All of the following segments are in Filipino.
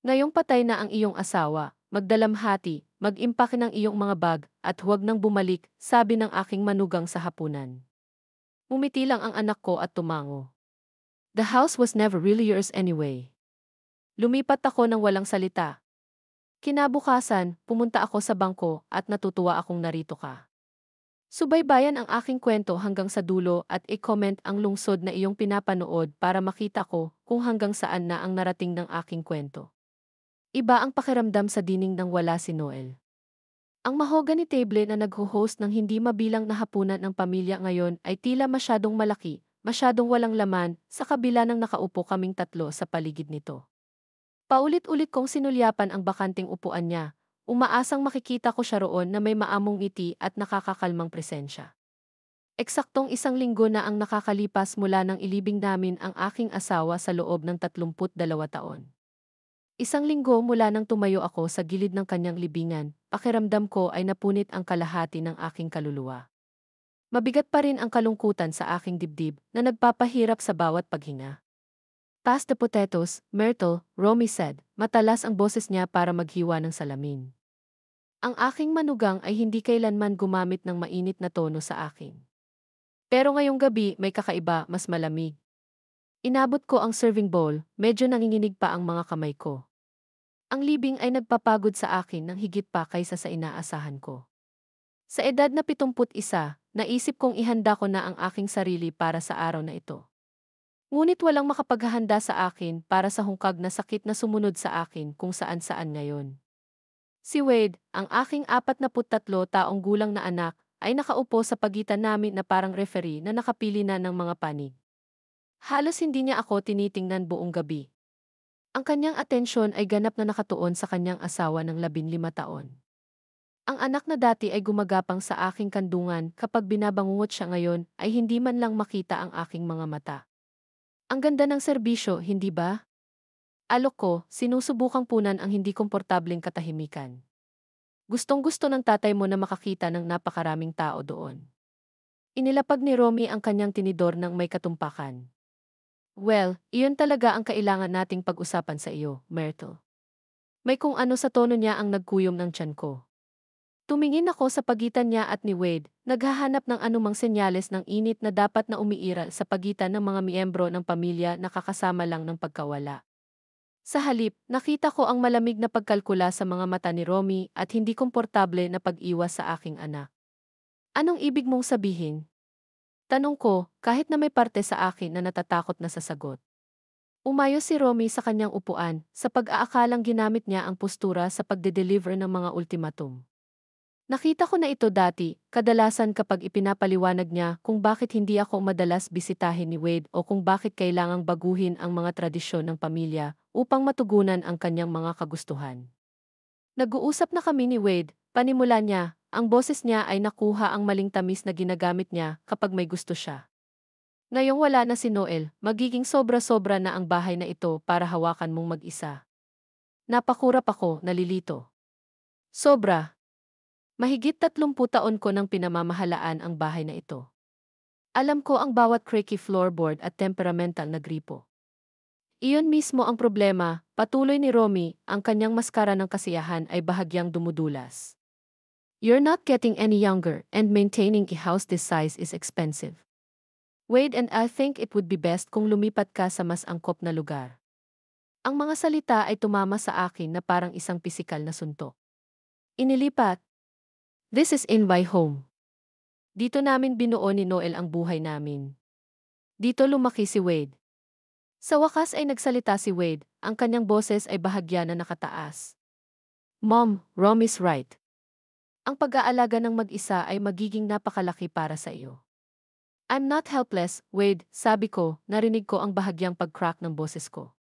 Ngayong patay na ang iyong asawa, magdalamhati, mag-impake ng iyong mga bag, at huwag nang bumalik, sabi ng aking manugang sa hapunan. Umiti lang ang anak ko at tumango. The house was never really yours anyway. Lumipat ako ng walang salita. Kinabukasan, pumunta ako sa bangko at natutuwa akong narito ka. Subaybayan ang aking kwento hanggang sa dulo at i-comment ang lungsod na iyong pinapanood para makita ko kung hanggang saan na ang narating ng aking kwento. Iba ang pakiramdam sa dining nang wala si Noel. Ang mahogany table na nagho-host ng hindi mabilang na hapunan ng pamilya ngayon ay tila masyadong malaki, masyadong walang laman, sa kabila ng nakaupo kaming tatlo sa paligid nito. Paulit-ulit kong sinulyapan ang bakanting upuan niya, umaasang makikita ko siya roon na may maamong ngiti at nakakakalmang presensya. Eksaktong 1 linggo na ang nakakalipas mula nang ilibing namin ang aking asawa sa loob ng 32 taon. 1 linggo mula nang tumayo ako sa gilid ng kanyang libingan, pakiramdam ko ay napunit ang kalahati ng aking kaluluwa. Mabigat pa rin ang kalungkutan sa aking dibdib na nagpapahirap sa bawat paghinga. "Pass the potatoes, Myrtle," Romy said, matalas ang boses niya para maghiwa ng salamin. Ang aking manugang ay hindi kailanman gumamit ng mainit na tono sa akin. Pero ngayong gabi may kakaiba, mas malamig. Inabot ko ang serving bowl, medyo nanginginig pa ang mga kamay ko. Ang libing ay nagpapagod sa akin ng higit pa kaysa sa inaasahan ko. Sa edad na 71, naisip kong ihanda ko na ang aking sarili para sa araw na ito. Ngunit walang makapaghahanda sa akin para sa hungkag na sakit na sumunod sa akin kung saan-saan ngayon. Si Wade, ang aking 43 taong gulang na anak, ay nakaupo sa pagitan namin na parang referee na nakapili na ng mga panig. Halos hindi niya ako tinitingnan buong gabi. Ang kanyang atensyon ay ganap na nakatuon sa kanyang asawa ng 15 taon. Ang anak na dati ay gumagapang sa aking kandungan kapag binabangungot siya ngayon ay hindi man lang makita ang aking mga mata. Ang ganda ng serbisyo, hindi ba? Alok ko, sinusubukang punan ang hindi komportableng katahimikan. Gustong-gusto ng tatay mo na makakita ng napakaraming tao doon. Inilapag ni Romy ang kanyang tinidor ng may katumpakan. "Well, iyon talaga ang kailangan nating pag-usapan sa iyo, Myrtle." May kung ano sa tono niya ang nagkuyom ng tiyan ko. Tumingin ako sa pagitan niya at ni Wade, naghahanap ng anumang senyales ng init na dapat na umiiral sa pagitan ng mga miyembro ng pamilya na kakasama lang ng pagkawala. Sa halip, nakita ko ang malamig na pagkalkula sa mga mata ni Romy at hindi komportable na pag-iwas sa aking anak. "Anong ibig mong sabihin?" Tanong ko, kahit na may parte sa akin na natatakot na sa sagot. Umayo si Romy sa kanyang upuan, sa pag-aakalang ginamit niya ang postura sa pagde-deliver ng mga ultimatum. Nakita ko na ito dati, kadalasan kapag ipinapaliwanag niya kung bakit hindi ako madalas bisitahin ni Wade o kung bakit kailangang baguhin ang mga tradisyon ng pamilya upang matugunan ang kanyang mga kagustuhan. Nag-uusap na kami ni Wade, panimula niya, ang boses niya ay nakuha ang maling tamis na ginagamit niya kapag may gusto siya. "Ngayong wala na si Noel, magiging sobra-sobra na ang bahay na ito para hawakan mong mag-isa." Napakurap ako, nalilito. Sobra. Mahigit 30 taon ko nang pinamamahalaan ang bahay na ito. Alam ko ang bawat creaky floorboard at temperamental na gripo. Iyon mismo ang problema, patuloy ni Romy, ang kanyang maskara ng kasiyahan ay bahagyang dumudulas. "You're not getting any younger, and maintaining a house this size is expensive. Wade, and I think it would be best kung lumipat ka sa mas angkop na lugar." Ang mga salita ay tumama sa akin na parang isang pisikal na suntok. Inilipat. "This is in my home. Dito namin binuo ni Noel ang buhay namin. Dito lumaki si Wade." Sa wakas ay nagsalita si Wade, ang kanyang boses ay bahagya na nakataas. "Mom, Romy's right. Ang pag-aalaga ng mag-isa ay magiging napakalaki para sa iyo." "I'm not helpless, Wade," sabi ko, narinig ko ang bahagyang pag-crack ng boses ko.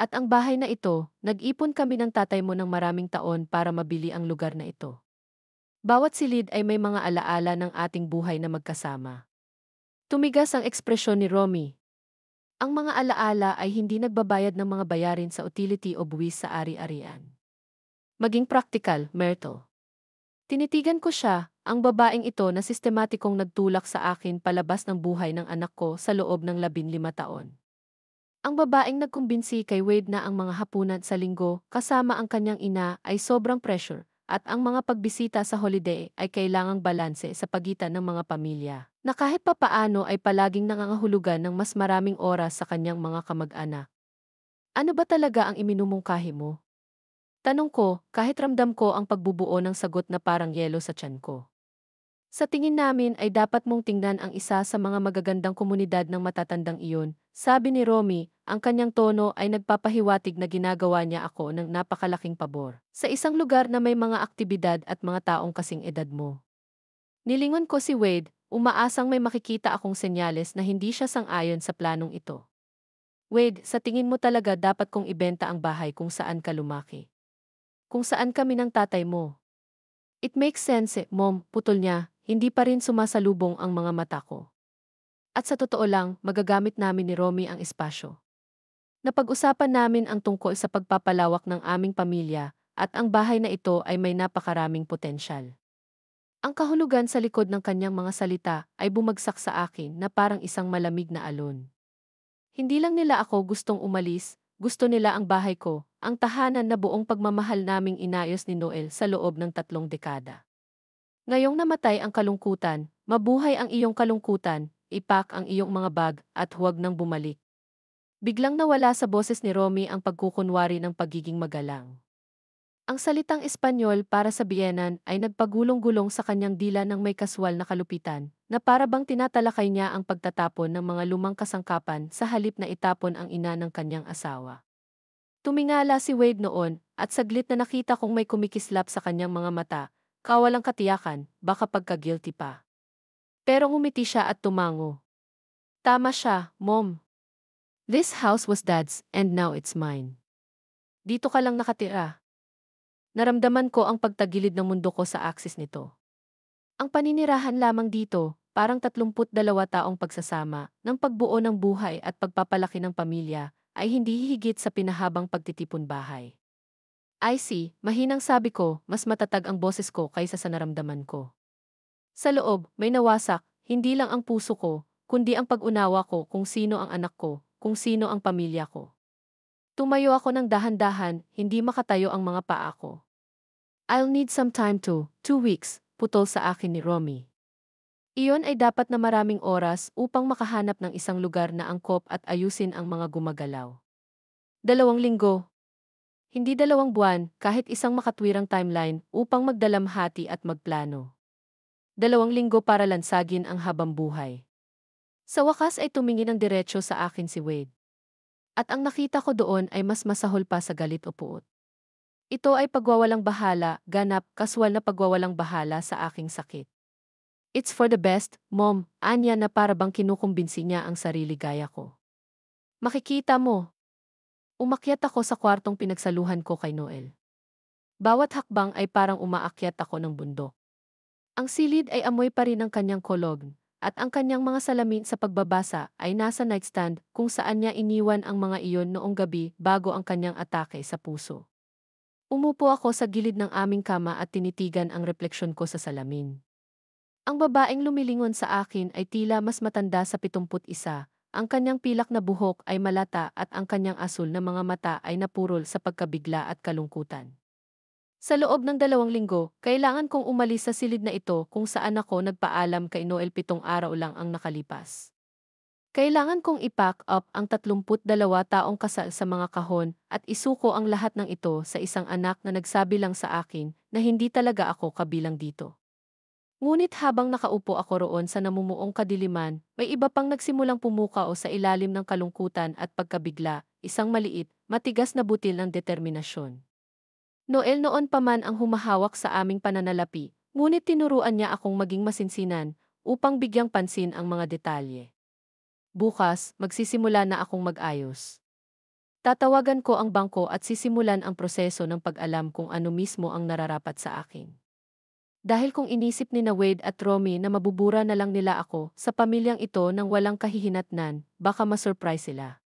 "At ang bahay na ito, nag-ipon kami ng tatay mo ng maraming taon para mabili ang lugar na ito. Bawat silid ay may mga alaala ng ating buhay na magkasama." Tumigas ang ekspresyon ni Romy. "Ang mga alaala ay hindi nagbabayad ng mga bayarin sa utility o buwis sa ari-arian. Maging praktikal, Myrtle." Tinitigan ko siya, ang babaeng ito na sistematikong nagtulak sa akin palabas ng buhay ng anak ko sa loob ng 15 taon. Ang babaeng nagkumbinsi kay Wade na ang mga hapunan sa linggo kasama ang kanyang ina ay sobrang pressure at ang mga pagbisita sa holiday ay kailangang balanse sa pagitan ng mga pamilya na kahit papaano ay palaging nangangahulugan ng mas maraming oras sa kanyang mga kamag-anak. Ano ba talaga ang iminumungkahi mo? Tanong ko, kahit ramdam ko ang pagbubuo ng sagot na parang yelo sa tiyan ko. Sa tingin namin ay dapat mong tingnan ang isa sa mga magagandang komunidad ng matatandang iyon, sabi ni Romy, ang kanyang tono ay nagpapahiwatig na ginagawa niya ako ng napakalaking pabor. Sa isang lugar na may mga aktibidad at mga taong kasing edad mo. Nilingon ko si Wade, umaasang may makikita akong senyales na hindi siya sang-ayon sa planong ito. Wade, sa tingin mo talaga dapat kong ibenta ang bahay kung saan ka lumaki? Kung saan kami ng tatay mo? It makes sense Mom, putol niya, hindi pa rin sumasalubong ang mga mata ko. At sa totoo lang, magagamit namin ni Romy ang espasyo. Napag-usapan namin ang tungkol sa pagpapalawak ng aming pamilya at ang bahay na ito ay may napakaraming potensyal. Ang kahulugan sa likod ng kanyang mga salita ay bumagsak sa akin na parang isang malamig na alon. Hindi lang nila ako gustong umalis, gusto nila ang bahay ko, ang tahanan na buong pagmamahal naming inayos ni Noel sa loob ng 3 dekada. Ngayong namatay ang kalungkutan, mabuhay ang iyong kalungkutan, ipak ang iyong mga bag at huwag nang bumalik. Biglang nawala sa boses ni Romy ang pagkukunwari ng pagiging magalang. Ang salitang Espanyol para sa biyenan ay nagpagulong-gulong sa kanyang dila ng may kaswal na kalupitan, na para bang tinatalakay niya ang pagtatapon ng mga lumang kasangkapan sa halip na itapon ang ina ng kanyang asawa. Tumingala si Wade noon, at saglit na nakita kong may kumikislap sa kanyang mga mata, kawalang katiyakan, baka pagka-guilty pa. Pero ngumiti siya at tumango. Tama siya, Mom. This house was Dad's, and now it's mine. Dito ka lang nakatira. Naramdaman ko ang pagtagilid ng mundo ko sa aksis nito. Ang paninirahan lamang dito, parang 32 taong pagsasama, ng pagbuo ng buhay at pagpapalaki ng pamilya, ay hindi hihigit sa pinahabang pagtitipon bahay. I see, mahinang sabi ko, mas matatag ang boses ko kaysa sa naramdaman ko. Sa loob, may nawasak, hindi lang ang puso ko, kundi ang pag-unawa ko kung sino ang anak ko, kung sino ang pamilya ko. Tumayo ako ng dahan-dahan, hindi makatayo ang mga paa ko. I'll need some time to, 2 weeks, putol sa akin ni Romy. Iyon ay dapat na maraming oras upang makahanap ng isang lugar na angkop at ayusin ang mga gumagalaw. 2 linggo. Hindi 2 buwan, kahit isang makatwirang timeline upang magdalamhati at magplano. 2 linggo para lansagin ang habang buhay. Sa wakas ay tumingin ng diretsyo sa akin si Wade. At ang nakita ko doon ay mas masahol pa sa galit o puot. Ito ay pagwawalang bahala, ganap, kaswal na pagwawalang bahala sa aking sakit. It's for the best, Mom, anya na para bang kinukumbinsi niya ang sarili gaya ko. Makikita mo. Umakyat ako sa kwartong pinagsaluhan ko kay Noel. Bawat hakbang ay parang umaakyat ako ng bundok. Ang silid ay amoy pa rin ng kanyang kolog, at ang kanyang mga salamin sa pagbabasa ay nasa nightstand kung saan niya iniwan ang mga iyon noong gabi bago ang kanyang atake sa puso. Umupo ako sa gilid ng aming kama at tinitigan ang refleksyon ko sa salamin. Ang babaeng lumilingon sa akin ay tila mas matanda sa 71, ang kanyang pilak na buhok ay malata at ang kanyang asul na mga mata ay napurol sa pagkabigla at kalungkutan. Sa loob ng 2 linggo, kailangan kong umalis sa silid na ito kung saan ako nagpaalam kay Noel 7 araw lang ang nakalipas. Kailangan kong i-pack up ang 32 taong kasal sa mga kahon at isuko ang lahat ng ito sa isang anak na nagsabi lang sa akin na hindi talaga ako kabilang dito. Ngunit habang nakaupo ako roon sa namumuong kadiliman, may iba pang nagsimulang pumukao sa ilalim ng kalungkutan at pagkabigla, isang maliit, matigas na butil ng determinasyon. Noel noon pa man ang humahawak sa aming pananalapi, ngunit tinuruan niya akong maging masinsinan upang bigyang pansin ang mga detalye. Bukas, magsisimula na akong mag-ayos. Tatawagan ko ang bangko at sisimulan ang proseso ng pag-alam kung ano mismo ang nararapat sa akin. Dahil kung inisip ni na Wade at Romy na mabubura na lang nila ako sa pamilyang ito nang walang kahihinatnan, baka masurprise sila.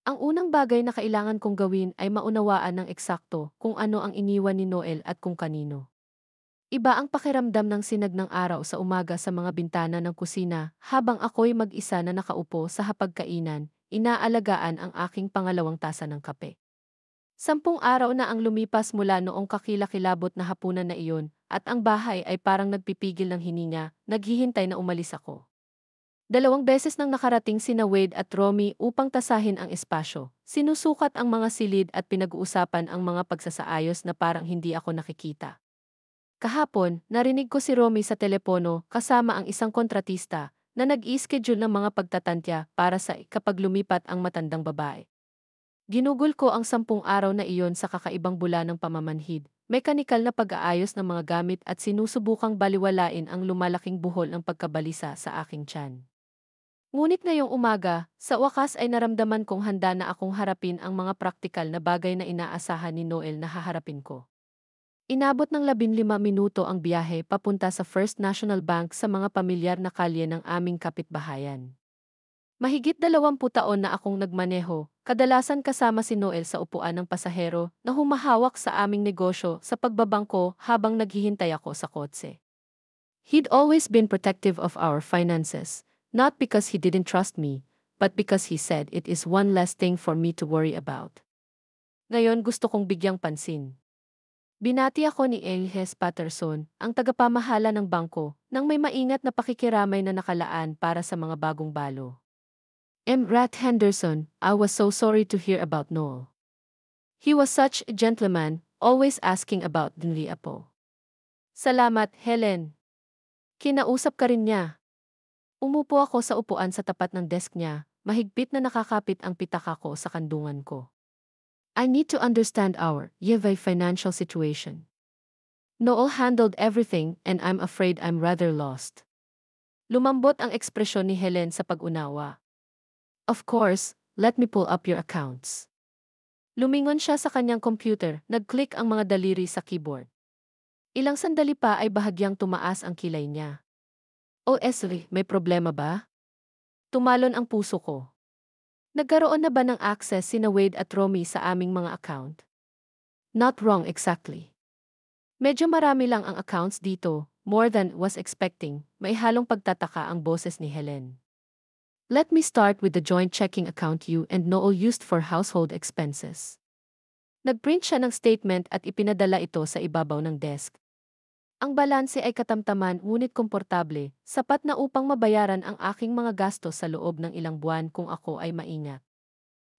Ang unang bagay na kailangan kong gawin ay maunawaan ng eksakto kung ano ang iniwan ni Noel at kung kanino. Iba ang pakiramdam ng sinag ng araw sa umaga sa mga bintana ng kusina habang ako'y mag-isa na nakaupo sa hapagkainan, inaalagaan ang aking pangalawang tasa ng kape. 10 araw na ang lumipas mula noong kakilakilabot na hapunan na iyon, at ang bahay ay parang nagpipigil ng hininga, naghihintay na umalis ako. 2 beses nang nakarating sina Wade at Romy upang tasahin ang espasyo. Sinusukat ang mga silid at pinag-uusapan ang mga pagsasaayos na parang hindi ako nakikita. Kahapon, narinig ko si Romy sa telepono kasama ang isang kontratista na nag-i-schedule ng mga pagtatantya para sa kapag lumipat ang matandang babae. Ginugol ko ang 10 araw na iyon sa kakaibang bula ng pamamanhid, mekanikal na pag-aayos ng mga gamit at sinusubukang baliwalain ang lumalaking buhol ng pagkabalisa sa aking tiyan. Ngunit ngayong umaga, sa wakas ay naramdaman kong handa na akong harapin ang mga praktikal na bagay na inaasahan ni Noel na haharapin ko. Inabot ng 15 minuto ang biyahe papunta sa First National Bank sa mga pamilyar na kalye ng aming kapitbahayan. Mahigit 20 taon na akong nagmaneho, kadalasan kasama si Noel sa upuan ng pasahero na humahawak sa aming negosyo sa pagbabangko habang naghihintay ako sa kotse. He'd always been protective of our finances, not because he didn't trust me, but because he said it is one less thing for me to worry about. Ngayon gusto kong bigyang pansin. Binati ako ni Elias Patterson, ang tagapamahala ng bangko, nang may maingat na pakikiramay na nakalaan para sa mga bagong balo. Rat Henderson, I was so sorry to hear about Noel. He was such a gentleman, always asking about Dinlia po. Salamat, Helen. Kinausap ka rin niya. Umupo ako sa upuan sa tapat ng desk niya, mahigpit na nakakapit ang pitaka ko sa kandungan ko. I need to understand our financial situation. Noel handled everything and I'm afraid I'm rather lost. Lumambot ang ekspresyon ni Helen sa pag-unawa. Of course, let me pull up your accounts. Lumingon siya sa kanyang computer, nag-click ang mga daliri sa keyboard. Ilang sandali pa ay bahagyang tumaas ang kilay niya. Oh Esli, may problema ba? Tumalon ang puso ko. Nagkaroon na ba ng access sina Wade at Romy sa aming mga account? Not wrong exactly. Medyo marami lang ang accounts dito, more than was expecting, may halong pagtataka ang boses ni Helen. Let me start with the joint checking account you and Noel used for household expenses. Nagprint siya ng statement at ipinadala ito sa ibabaw ng desk. Ang balanse ay katamtaman ngunit komportable, sapat na upang mabayaran ang aking mga gastos sa loob ng ilang buwan kung ako ay maingat.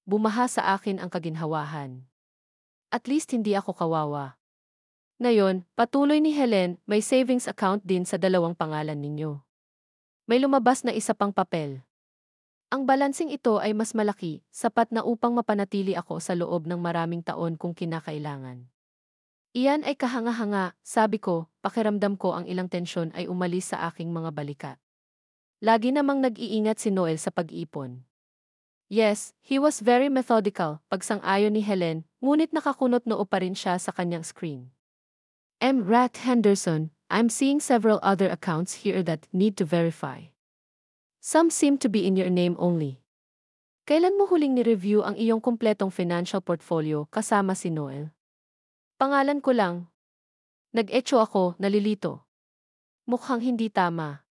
Bumaha sa akin ang kaginhawahan. At least hindi ako kawawa. Ngayon, patuloy ni Helen, may savings account din sa 2 pangalan ninyo. May lumabas na isa pang papel. Ang balansing ito ay mas malaki, sapat na upang mapanatili ako sa loob ng maraming taon kung kinakailangan. Iyan ay kahanga-hanga, sabi ko, pakiramdam ko ang ilang tensyon ay umalis sa aking mga balikat. Lagi namang nag-iingat si Noel sa pag-ipon. Yes, he was very methodical, pagsang-ayon ni Helen, ngunit nakakunot noo pa rin siya sa kanyang screen. Rat Henderson, I'm seeing several other accounts here that need to verify. Some seem to be in your name only. Kailan mo huling ni-review ang iyong kumpletong financial portfolio kasama si Noel? Pangalan ko lang. Nag-echo ako, nalilito. Mukhang hindi tama.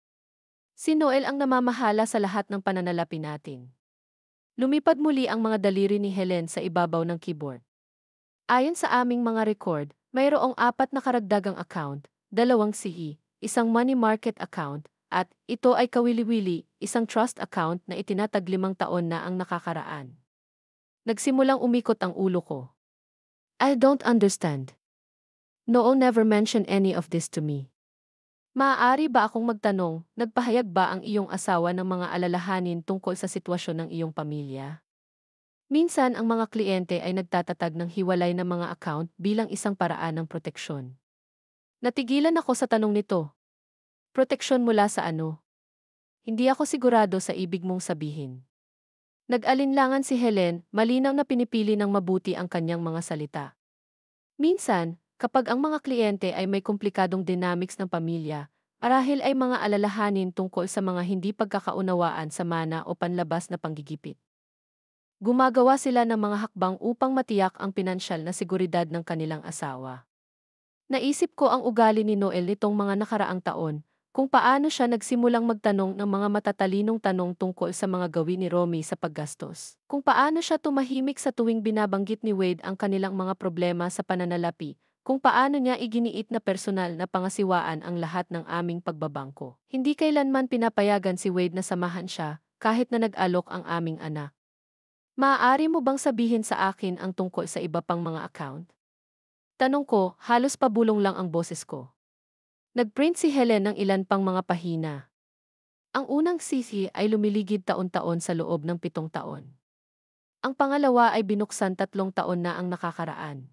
Si Noel ang namamahala sa lahat ng pananalapi natin. Lumipad muli ang mga daliri ni Helen sa ibabaw ng keyboard. Ayon sa aming mga record, mayroong 4 na karagdagang account, 2 CE, isang money market account, at ito ay kawili-wili, isang trust account na itinatag 5 taon na ang nakakaraan. Nagsimulang umikot ang ulo ko. I don't understand. Noel never mentioned any of this to me. Maaari ba akong magtanong, nagpahayag ba ang iyong asawa ng mga alalahanin tungkol sa sitwasyon ng iyong pamilya? Minsan ang mga kliyente ay nagtatatag ng hiwalay na mga account bilang isang paraan ng proteksyon. Natigilan ako sa tanong nito. Proteksyon mula sa ano? Hindi ako sigurado sa ibig mong sabihin. Nag-alinlangan si Helen, malinaw na pinipili ng mabuti ang kanyang mga salita. Minsan, kapag ang mga kliyente ay may komplikadong dynamics ng pamilya, marahil ay mga alalahanin tungkol sa mga hindi pagkakaunawaan sa mana o panlabas na panggigipit. Gumagawa sila ng mga hakbang upang matiyak ang pinansyal na seguridad ng kanilang asawa. Naisip ko ang ugali ni Noel nitong mga nakaraang taon, kung paano siya nagsimulang magtanong ng mga matatalinong tanong tungkol sa mga gawin ni Romy sa paggastos. Kung paano siya tumahimik sa tuwing binabanggit ni Wade ang kanilang mga problema sa pananalapi, kung paano niya iginiit na personal na pangasiwaan ang lahat ng aming pagbabangko. Hindi kailanman pinapayagan si Wade na samahan siya, kahit na nag-alok ang aming anak. Maaari mo bang sabihin sa akin ang tungkol sa iba pang mga account? Tanong ko, halos pabulong lang ang boses ko. Nagprint si Helen ng ilan pang mga pahina. Ang unang sisi ay lumiligid taon-taon sa loob ng 7 taon. Ang pangalawa ay binuksan 3 taon na ang nakakaraan.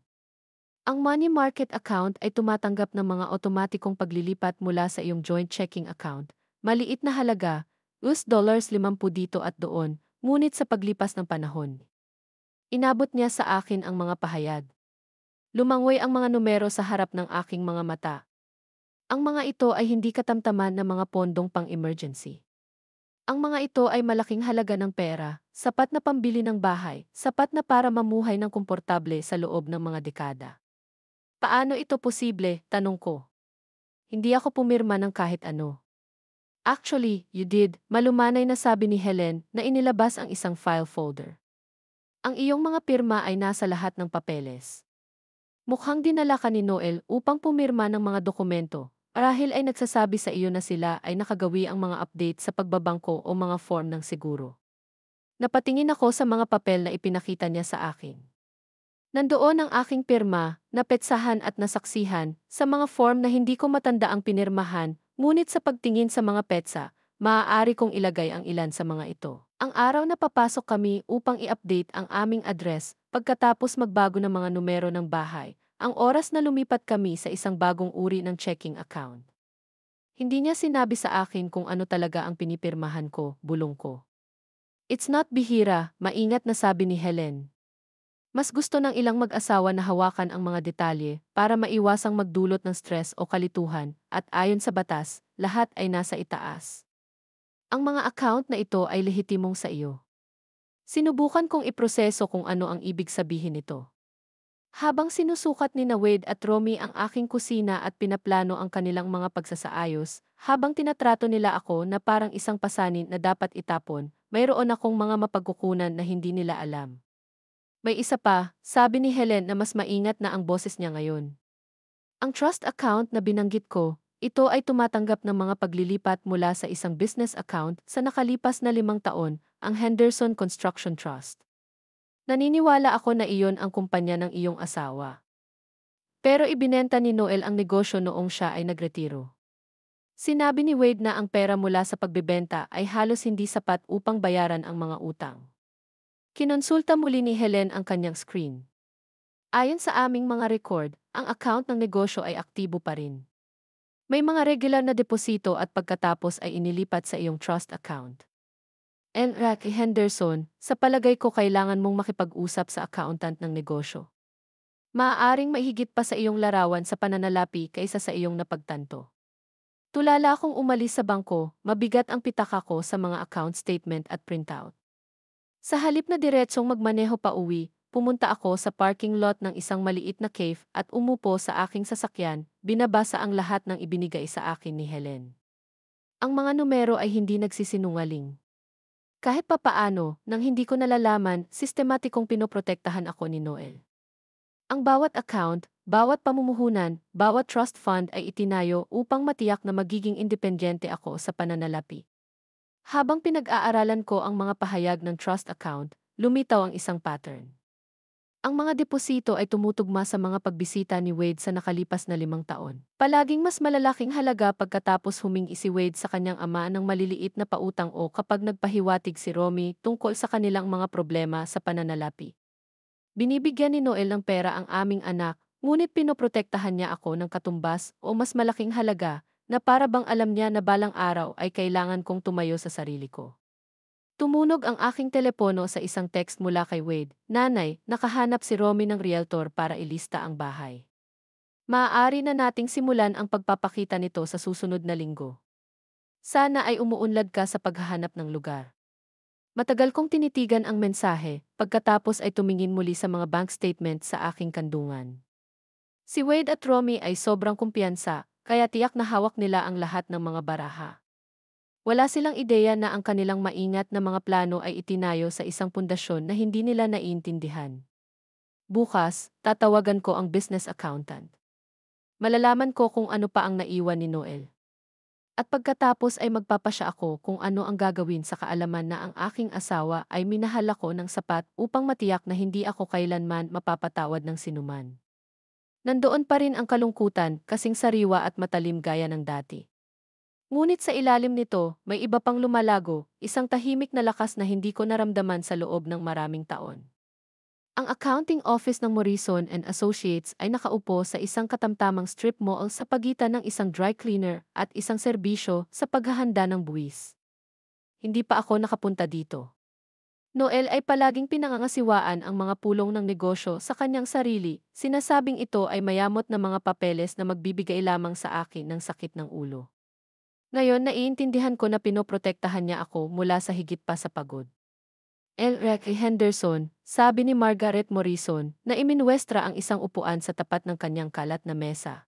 Ang money market account ay tumatanggap ng mga otomatikong paglilipat mula sa iyong joint checking account. Maliit na halaga, $50 dito at doon, ngunit sa paglipas ng panahon. Inabot niya sa akin ang mga pahayag. Lumangoy ang mga numero sa harap ng aking mga mata. Ang mga ito ay hindi katamtaman na mga pondong pang-emergency. Ang mga ito ay malaking halaga ng pera, sapat na pambili ng bahay, sapat na para mamuhay ng komportable sa loob ng mga dekada. Paano ito posible? Tanong ko. Hindi ako pumirma ng kahit ano. Actually, you did, malumanay na sabi ni Helen na inilabas ang isang file folder. Ang iyong mga pirma ay nasa lahat ng papeles. Mukhang dinala ka ni Noel upang pumirma ng mga dokumento. Marahil ay nagsasabi sa iyo na sila ay nakagawi ang mga update sa pagbabangko o mga form ng siguro. Napatingin ako sa mga papel na ipinakita niya sa akin. Nandoon ang aking pirma, napetsahan at nasaksihan, sa mga form na hindi ko matanda ang pinirmahan, ngunit sa pagtingin sa mga petsa, maaari kong ilagay ang ilan sa mga ito. Ang araw na papasok kami upang i-update ang aming address, pagkatapos magbago ng mga numero ng bahay, ang oras na lumipat kami sa isang bagong uri ng checking account. Hindi niya sinabi sa akin kung ano talaga ang pinipirmahan ko, bulong ko. It's not bihira, maingat na sabi ni Helen. Mas gusto ng ilang mag-asawa na hawakan ang mga detalye para maiwasang magdulot ng stress o kalituhan at ayon sa batas, lahat ay nasa itaas. Ang mga account na ito ay lehitimong sa iyo. Sinubukan kong iproseso kung ano ang ibig sabihin nito. Habang sinusukat ni Wade at Romy ang aking kusina at pinaplano ang kanilang mga pagsasaayos, habang tinatrato nila ako na parang isang pasanin na dapat itapon, mayroon akong mga mapagkukunan na hindi nila alam. May isa pa, sabi ni Helen na mas maingat na ang boses niya ngayon. Ang trust account na binanggit ko, ito ay tumatanggap ng mga paglilipat mula sa isang business account sa nakalipas na 5 taon, ang Henderson Construction Trust. Naniniwala ako na iyon ang kumpanya ng iyong asawa. Pero ibinenta ni Noel ang negosyo noong siya ay nagretiro. Sinabi ni Wade na ang pera mula sa pagbebenta ay halos hindi sapat upang bayaran ang mga utang. Kinonsulta muli ni Helen ang kanyang screen. Ayon sa aming mga record, ang account ng negosyo ay aktibo pa rin. May mga regular na deposito at pagkatapos ay inilipat sa iyong trust account. Rocky Henderson, sa palagay ko kailangan mong makipag-usap sa accountant ng negosyo. Maaaring mahigit pa sa iyong larawan sa pananalapi kaysa sa iyong napagtanto. Tulala akong umalis sa bangko, mabigat ang pitaka ko sa mga account statement at printout. Sa halip na diretsong magmaneho pa uwi, pumunta ako sa parking lot ng isang maliit na cafe at umupo sa aking sasakyan, binabasa ang lahat ng ibinigay sa akin ni Helen. Ang mga numero ay hindi nagsisinungaling. Kahit papaano, nang hindi ko nalalaman, sistematikong pinoprotektahan ako ni Noel. Ang bawat account, bawat pamumuhunan, bawat trust fund ay itinayo upang matiyak na magiging independyente ako sa pananalapi. Habang pinag-aaralan ko ang mga pahayag ng trust account, lumitaw ang isang pattern. Ang mga deposito ay tumutugma sa mga pagbisita ni Wade sa nakalipas na 5 taon. Palaging mas malalaking halaga pagkatapos humingi si Wade sa kanyang ama ng maliliit na pautang o kapag nagpahiwatig si Romy tungkol sa kanilang mga problema sa pananalapi. Binibigyan ni Noel ng pera ang aming anak, ngunit pinoprotektahan niya ako ng katumbas o mas malaking halaga na para bang alam niya na balang araw ay kailangan kong tumayo sa sarili ko. Tumunog ang aking telepono sa isang text mula kay Wade. Nanay, nakahanap si Romy ng realtor para ilista ang bahay. Maaari na nating simulan ang pagpapakita nito sa susunod na linggo. Sana ay umuunlad ka sa paghahanap ng lugar. Matagal kong tinitigan ang mensahe, pagkatapos ay tumingin muli sa mga bank statement sa aking kandungan. Si Wade at Romy ay sobrang kumpiyansa, kaya tiyak na hawak nila ang lahat ng mga baraha. Wala silang ideya na ang kanilang maingat na mga plano ay itinayo sa isang pundasyon na hindi nila naiintindihan. Bukas, tatawagan ko ang business accountant. Malalaman ko kung ano pa ang naiwan ni Noel. At pagkatapos ay magpapasya ako kung ano ang gagawin sa kaalaman na ang aking asawa ay minahal ako ng sapat upang matiyak na hindi ako kailanman mapapatawad ng sinuman. Nandoon pa rin ang kalungkutan, kasing sariwa at matalim gaya ng dati. Ngunit sa ilalim nito, may iba pang lumalago, isang tahimik na lakas na hindi ko naramdaman sa loob ng maraming taon. Ang accounting office ng Morrison and Associates ay nakaupo sa isang katamtamang strip mall sa pagitan ng isang dry cleaner at isang serbisyo sa paghahanda ng buwis. Hindi pa ako nakapunta dito. Noel ay palaging pinangangasiwaan ang mga pulong ng negosyo sa kanyang sarili, sinasabing ito ay mayamot na mga papeles na magbibigay lamang sa akin ng sakit ng ulo. Ngayon naiintindihan ko na pinoprotektahan niya ako mula sa higit pa sa pagod. Elric Henderson, sabi ni Margaret Morrison, na iminwestra ang isang upuan sa tapat ng kanyang kalat na mesa.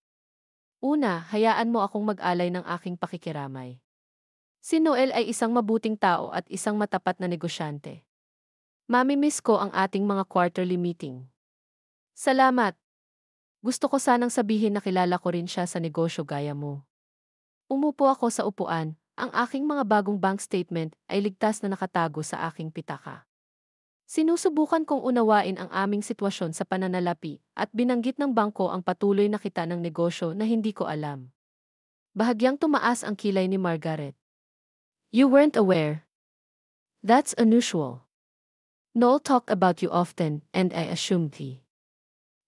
Una, hayaan mo akong mag-alay ng aking pakikiramay. Si Noel ay isang mabuting tao at isang matapat na negosyante. Mamimiss ko ang ating mga quarterly meeting. Salamat. Gusto ko sanang sabihin na kilala ko rin siya sa negosyo gaya mo. Umupo ako sa upuan, ang aking mga bagong bank statement ay ligtas na nakatago sa aking pitaka. Sinusubukan kong unawain ang aming sitwasyon sa pananalapi at binanggit ng bangko ang patuloy na kita ng negosyo na hindi ko alam. Bahagyang tumaas ang kilay ni Margaret. You weren't aware. That's unusual. Noel talked about you often and I assumed he.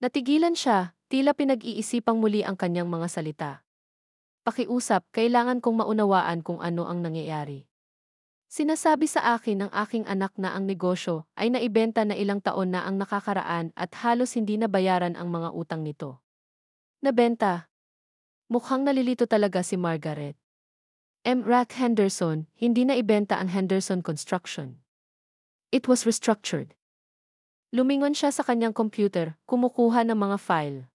Natigilan siya, tila pinag-iisipang muli ang kanyang mga salita. Pakiusap, kailangan kong maunawaan kung ano ang nangyayari. Sinasabi sa akin ng aking anak na ang negosyo ay naibenta na ilang taon na ang nakakaraan at halos hindi nabayaran ang mga utang nito. Nabenta? Mukhang nalilito talaga si Margaret. Rack Henderson, hindi na ibenta ang Henderson Construction. It was restructured. Lumingon siya sa kanyang computer, kumukuha ng mga file.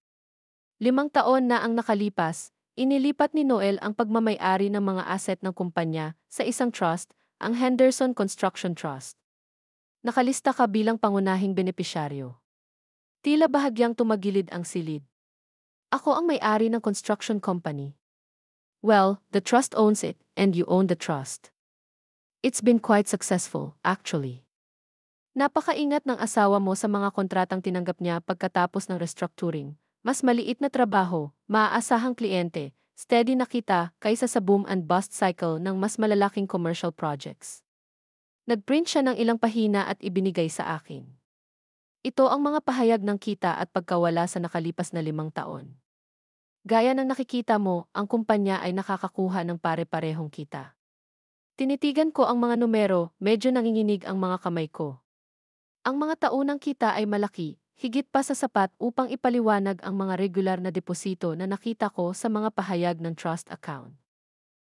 5 taon na ang nakalipas, inilipat ni Noel ang pagmamay-ari ng mga asset ng kumpanya sa isang trust, ang Henderson Construction Trust. Nakalista ka bilang pangunahing benepisyaryo. Tila bahagyang tumagilid ang silid. Ako ang may-ari ng construction company. Well, the trust owns it, and you own the trust. It's been quite successful, actually. Napakaingat ng asawa mo sa mga kontratang tinanggap niya pagkatapos ng restructuring. Mas maliit na trabaho, maaasahang kliyente, steady na kita kaysa sa boom and bust cycle ng mas malalaking commercial projects. Nagprint siya ng ilang pahina at ibinigay sa akin. Ito ang mga pahayag ng kita at pagkawala sa nakalipas na 5 taon. Gaya ng nakikita mo, ang kumpanya ay nakakakuha ng pare-parehong kita. Tinitigan ko ang mga numero, medyo nanginginig ang mga kamay ko. Ang mga taunang kita ay malaki, higit pa sa sapat upang ipaliwanag ang mga regular na deposito na nakita ko sa mga pahayag ng trust account.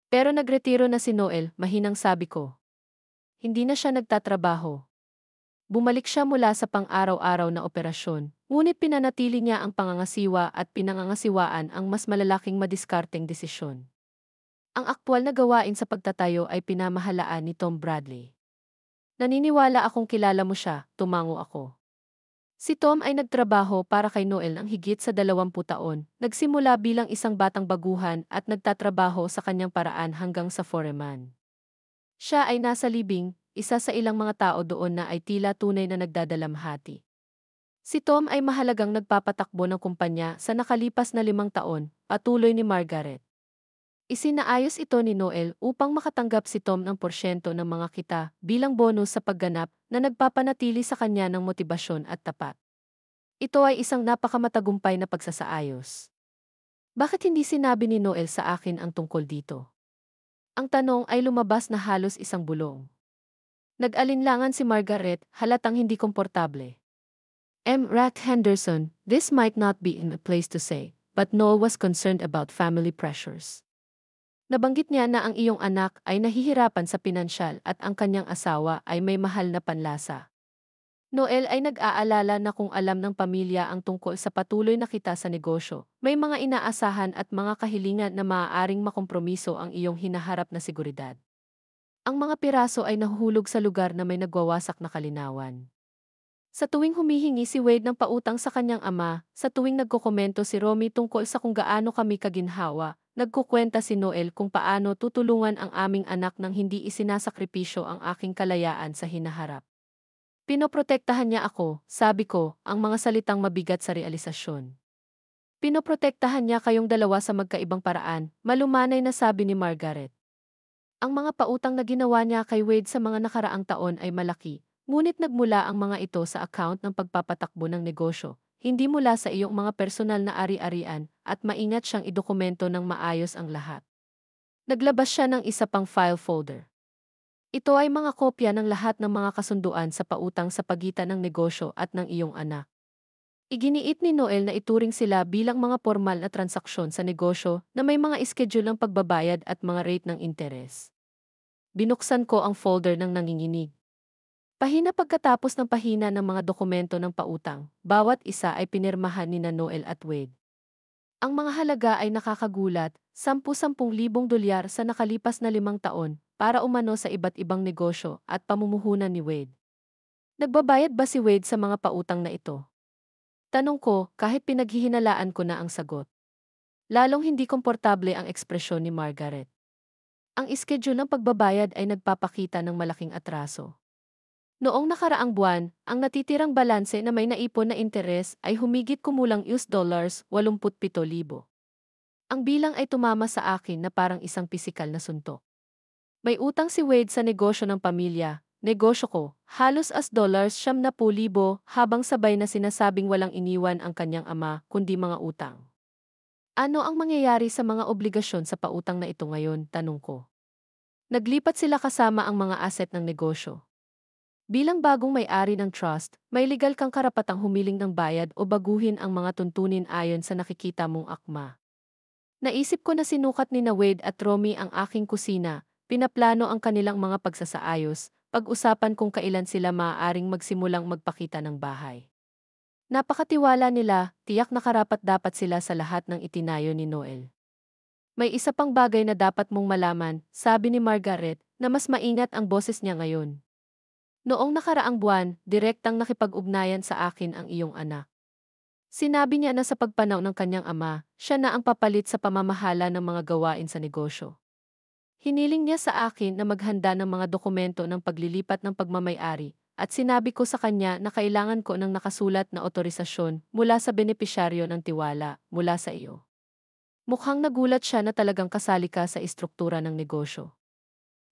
Pero nagretiro na si Noel, mahinang sabi ko. Hindi na siya nagtatrabaho. Bumalik siya mula sa pang-araw-araw na operasyon, ngunit pinanatili niya ang pangangasiwa at pinangangasiwaan ang mas malalaking madiskarteng desisyon. Ang aktwal na gawain sa pagtatayo ay pinamahalaan ni Tom Bradley. Naniniwala akong kilala mo siya, tumango ako. Si Tom ay nagtrabaho para kay Noel ng higit sa 20 taon, nagsimula bilang isang batang baguhan at nagtatrabaho sa kanyang paraan hanggang sa foreman. Siya ay nasa libing, isa sa ilang mga tao doon na ay tila tunay na nagdadalamhati. Si Tom ay mahalagang nagpapatakbo ng kumpanya sa nakalipas na 5 taon, patuloy ni Margaret. Isinaayos ito ni Noel upang makatanggap si Tom ng porsyento ng mga kita bilang bonus sa pagganap na nagpapanatili sa kanya ng motibasyon at tapat. Ito ay isang napakamatagumpay na pagsasaayos. Bakit hindi sinabi ni Noel sa akin ang tungkol dito? Ang tanong ay lumabas na halos isang bulong. Nag-alinlangan si Margaret, halatang hindi komportable. Rack Henderson, this might not be in a place to say, but Noel was concerned about family pressures. Nabanggit niya na ang iyong anak ay nahihirapan sa pinansyal at ang kanyang asawa ay may mahal na panlasa. Noel ay nag-aalala na kung alam ng pamilya ang tungkol sa patuloy na kita sa negosyo, may mga inaasahan at mga kahilingan na maaaring makompromiso ang iyong hinaharap na seguridad. Ang mga piraso ay nahuhulog sa lugar na may nagwawasak na kalinawan. Sa tuwing humihingi si Wade ng pautang sa kanyang ama, sa tuwing nagkokomento si Romy tungkol sa kung gaano kami kaginhawa, nagkukwenta si Noel kung paano tutulungan ang aming anak nang hindi isinasakripisyo ang aking kalayaan sa hinaharap. Pinoprotektahan niya ako, sabi ko, ang mga salitang mabigat sa realisasyon. Pinoprotektahan niya kayong dalawa sa magkaibang paraan, malumanay na sabi ni Margaret. Ang mga pautang na ginawa niya kay Wade sa mga nakaraang taon ay malaki, ngunit nagmula ang mga ito sa account ng pagpapatakbo ng negosyo, hindi mula sa iyong mga personal na ari-arian at maingat siyang idokumento ng maayos ang lahat. Naglabas siya ng isa pang file folder. Ito ay mga kopya ng lahat ng mga kasunduan sa pautang sa pagitan ng negosyo at ng iyong anak. Iginiit ni Noel na ituring sila bilang mga formal na transaksyon sa negosyo na may mga schedule ng pagbabayad at mga rate ng interes. Binuksan ko ang folder ng nanginginig. Pahina pagkatapos ng pahina ng mga dokumento ng pautang, bawat isa ay pinirmahan ni Noel at Wade. Ang mga halaga ay nakakagulat, 10,000 dolyar sa nakalipas na 5 taon para umano sa iba't ibang negosyo at pamumuhunan ni Wade. Nagbabayad ba si Wade sa mga pautang na ito? Tanong ko kahit pinaghihinalaan ko na ang sagot. Lalong hindi komportable ang ekspresyon ni Margaret. Ang schedule ng pagbabayad ay nagpapakita ng malaking atraso. Noong nakaraang buwan, ang natitirang balanse na may naipon na interes ay humigit kumulang $87,000. Ang bilang ay tumama sa akin na parang isang pisikal na suntok. May utang si Wade sa negosyo ng pamilya, negosyo ko, halos $70,000 habang sabay na sinasabing walang iniwan ang kanyang ama kundi mga utang. Ano ang mangyayari sa mga obligasyon sa pautang na ito ngayon, tanong ko. Naglipat sila kasama ang mga asset ng negosyo. Bilang bagong may-ari ng trust, may legal kang karapatang humiling ng bayad o baguhin ang mga tuntunin ayon sa nakikita mong akma. Naisip ko na sinukat ni Wade at Romy ang aking kusina, pinaplano ang kanilang mga pagsasaayos, pag-usapan kung kailan sila maaaring magsimulang magpakita ng bahay. Napakatiwala nila, tiyak na karapat-dapat sila sa lahat ng itinayo ni Noel. May isa pang bagay na dapat mong malaman, sabi ni Margaret, na mas maingat ang boses niya ngayon. Noong nakaraang buwan, direktang nakipag-ugnayan sa akin ang iyong anak. Sinabi niya na sa pagpanaw ng kanyang ama, siya na ang papalit sa pamamahala ng mga gawain sa negosyo. Hiniling niya sa akin na maghanda ng mga dokumento ng paglilipat ng pagmamay-ari, at sinabi ko sa kanya na kailangan ko ng nakasulat na otorisasyon mula sa benepisyaryo ng tiwala, mula sa iyo. Mukhang nagulat siya na talagang kasali ka sa istruktura ng negosyo.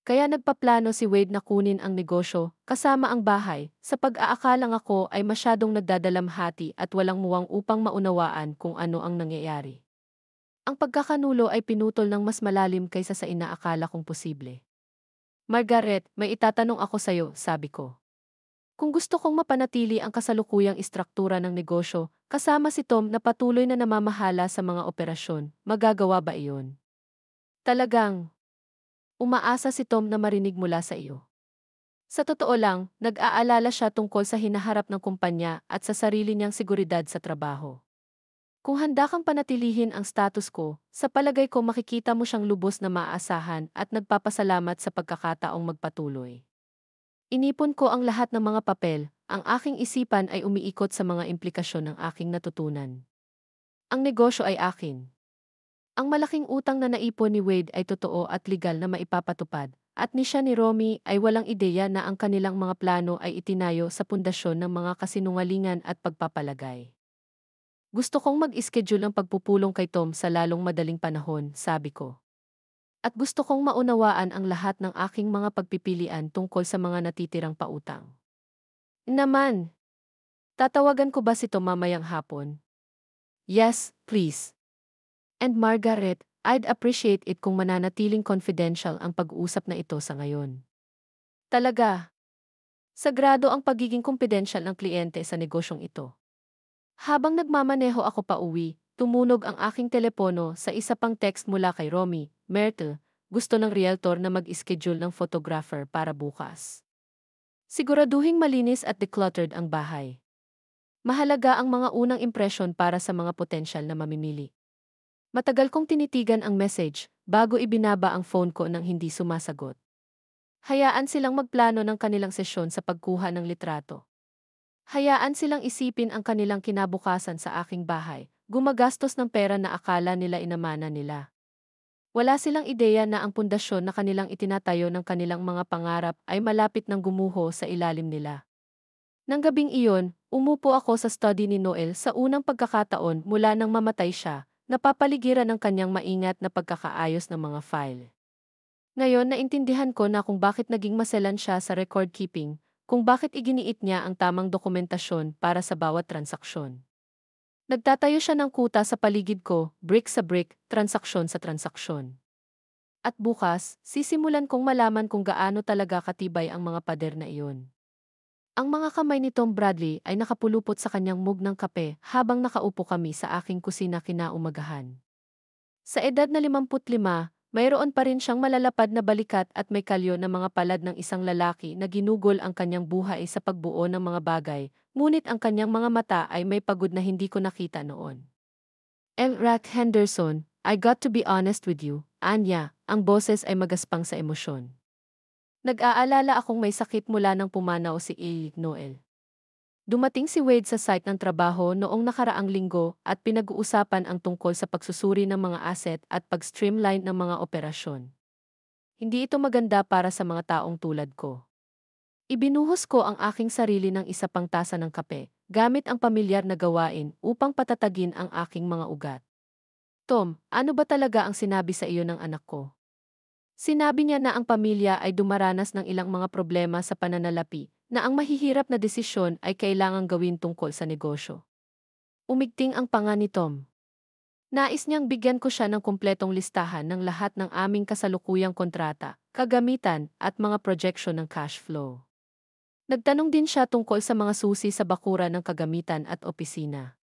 Kaya nagpaplano si Wade na kunin ang negosyo, kasama ang bahay, sa pag-aakalang ako ay masyadong nagdadalamhati at walang muwang upang maunawaan kung ano ang nangyayari. Ang pagkakanulo ay pinutol ng mas malalim kaysa sa inaakala kong posible. Margaret, may itatanong ako sa'yo, sabi ko. Kung gusto kong mapanatili ang kasalukuyang istruktura ng negosyo, kasama si Tom na patuloy na namamahala sa mga operasyon, magagawa ba iyon? Talagang, umaasa si Tom na marinig mula sa iyo. Sa totoo lang, nag-aalala siya tungkol sa hinaharap ng kumpanya at sa sarili niyang seguridad sa trabaho. Kung handa kang panatilihin ang status quo, sa palagay ko makikita mo siyang lubos na maaasahan at nagpapasalamat sa pagkakataong magpatuloy. Inipon ko ang lahat ng mga papel, ang aking isipan ay umiikot sa mga implikasyon ng aking natutunan. Ang negosyo ay akin. Ang malaking utang na naipon ni Wade ay totoo at legal na maipapatupad, at ni siya ni Romy ay walang ideya na ang kanilang mga plano ay itinayo sa pundasyon ng mga kasinungalingan at pagpapalagay. Gusto kong mag-schedule ng pagpupulong kay Tom sa lalong madaling panahon, sabi ko. At gusto kong maunawaan ang lahat ng aking mga pagpipilian tungkol sa mga natitirang pautang. Naman, tatawagan ko ba si Tom mamayang hapon? Yes, please. And Margaret, I'd appreciate it kung mananatiling confidential ang pag-uusap na ito sa ngayon. Talaga, sagrado ang pagiging confidential ng kliyente sa negosyong ito. Habang nagmamaneho ako pa uwi, tumunog ang aking telepono sa isa pang text mula kay Romy. Myrtle, gusto ng realtor na mag-schedule ng photographer para bukas. Siguraduhing malinis at decluttered ang bahay. Mahalaga ang mga unang impresyon para sa mga potensyal na mamimili. Matagal kong tinitigan ang message bago ibinaba ang phone ko nang hindi sumasagot. Hayaan silang magplano ng kanilang sesyon sa pagkuha ng litrato. Hayaan silang isipin ang kanilang kinabukasan sa aking bahay, gumagastos ng pera na akala nila inamana nila. Wala silang ideya na ang pundasyon na kanilang itinatayo ng kanilang mga pangarap ay malapit ng gumuho sa ilalim nila. Nang gabing iyon, umupo ako sa study ni Noel sa unang pagkakataon mula nang mamatay siya, napapaligiran ng kanyang maingat na pagkakaayos ng mga file. Ngayon naintindihan ko na kung bakit naging maselan siya sa record keeping, kung bakit iginiit niya ang tamang dokumentasyon para sa bawat transaksyon. Nagtatayo siya ng kuta sa paligid ko, brick sa brick, transaksyon sa transaksyon. At bukas, sisimulan kong malaman kung gaano talaga katibay ang mga pader na iyon. Ang mga kamay ni Tom Bradley ay nakapulupot sa kanyang mug ng kape habang nakaupo kami sa aking kusina kinaumagahan. Sa edad na 55, mayroon pa rin siyang malalapad na balikat at may kalyo na mga palad ng isang lalaki na ginugol ang kanyang buhay sa pagbuo ng mga bagay, ngunit ang kanyang mga mata ay may pagod na hindi ko nakita noon. Rack Henderson, I got to be honest with you, Anya, ang boses ay magaspang sa emosyon. Nag-aalala akong may sakit mula nang pumanaw si Noel. Dumating si Wade sa site ng trabaho noong nakaraang linggo at pinag-uusapan ang tungkol sa pagsusuri ng mga asset at pag-streamline ng mga operasyon. Hindi ito maganda para sa mga taong tulad ko. Ibinuhos ko ang aking sarili ng isa pang tasa ng kape, gamit ang pamilyar na gawain upang patatagin ang aking mga ugat. Tom, ano ba talaga ang sinabi sa iyo ng anak ko? Sinabi niya na ang pamilya ay dumaranas ng ilang mga problema sa pananalapi, na ang mahihirap na desisyon ay kailangang gawin tungkol sa negosyo. Umigting ang panga ni Tom. Nais niyang bigyan ko siya ng kumpletong listahan ng lahat ng aming kasalukuyang kontrata, kagamitan, at mga projection ng cash flow. Nagtanong din siya tungkol sa mga susi sa bakura ng kagamitan at opisina.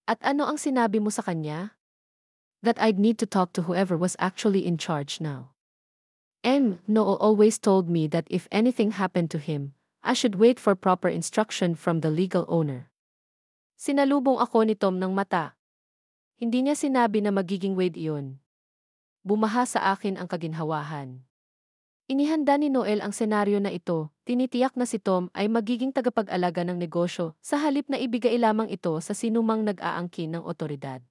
At ano ang sinabi mo sa kanya? That I'd need to talk to whoever was actually in charge now. Noel always told me that if anything happened to him, I should wait for proper instruction from the legal owner. Sinalubong ako ni Tom ng mata. Hindi niya sinabi na magiging Wade iyon. Bumaha sa akin ang kaginhawahan. Inihanda ni Noel ang senaryo na ito, tinitiyak na si Tom ay magiging tagapag-alaga ng negosyo sa halip na ibigay lamang ito sa sinumang nag-aangkin ng otoridad.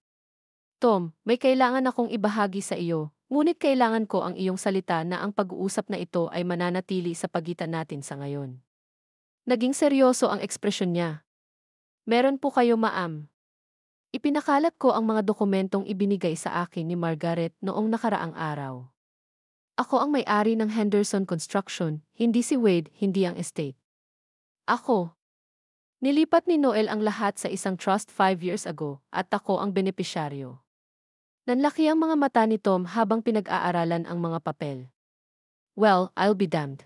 Tom, may kailangan akong ibahagi sa iyo. Ngunit kailangan ko ang iyong salita na ang pag-uusap na ito ay mananatili sa pagitan natin sa ngayon. Naging seryoso ang ekspresyon niya. Meron po kayo, ma'am. Ipinakalat ko ang mga dokumentong ibinigay sa akin ni Margaret noong nakaraang araw. Ako ang may-ari ng Henderson Construction, hindi si Wade, hindi ang estate. Ako. Nilipat ni Noel ang lahat sa isang trust 5 years ago at ako ang benepisyaryo. Nanlaki ang mga mata ni Tom habang pinag-aaralan ang mga papel. Well, I'll be damned.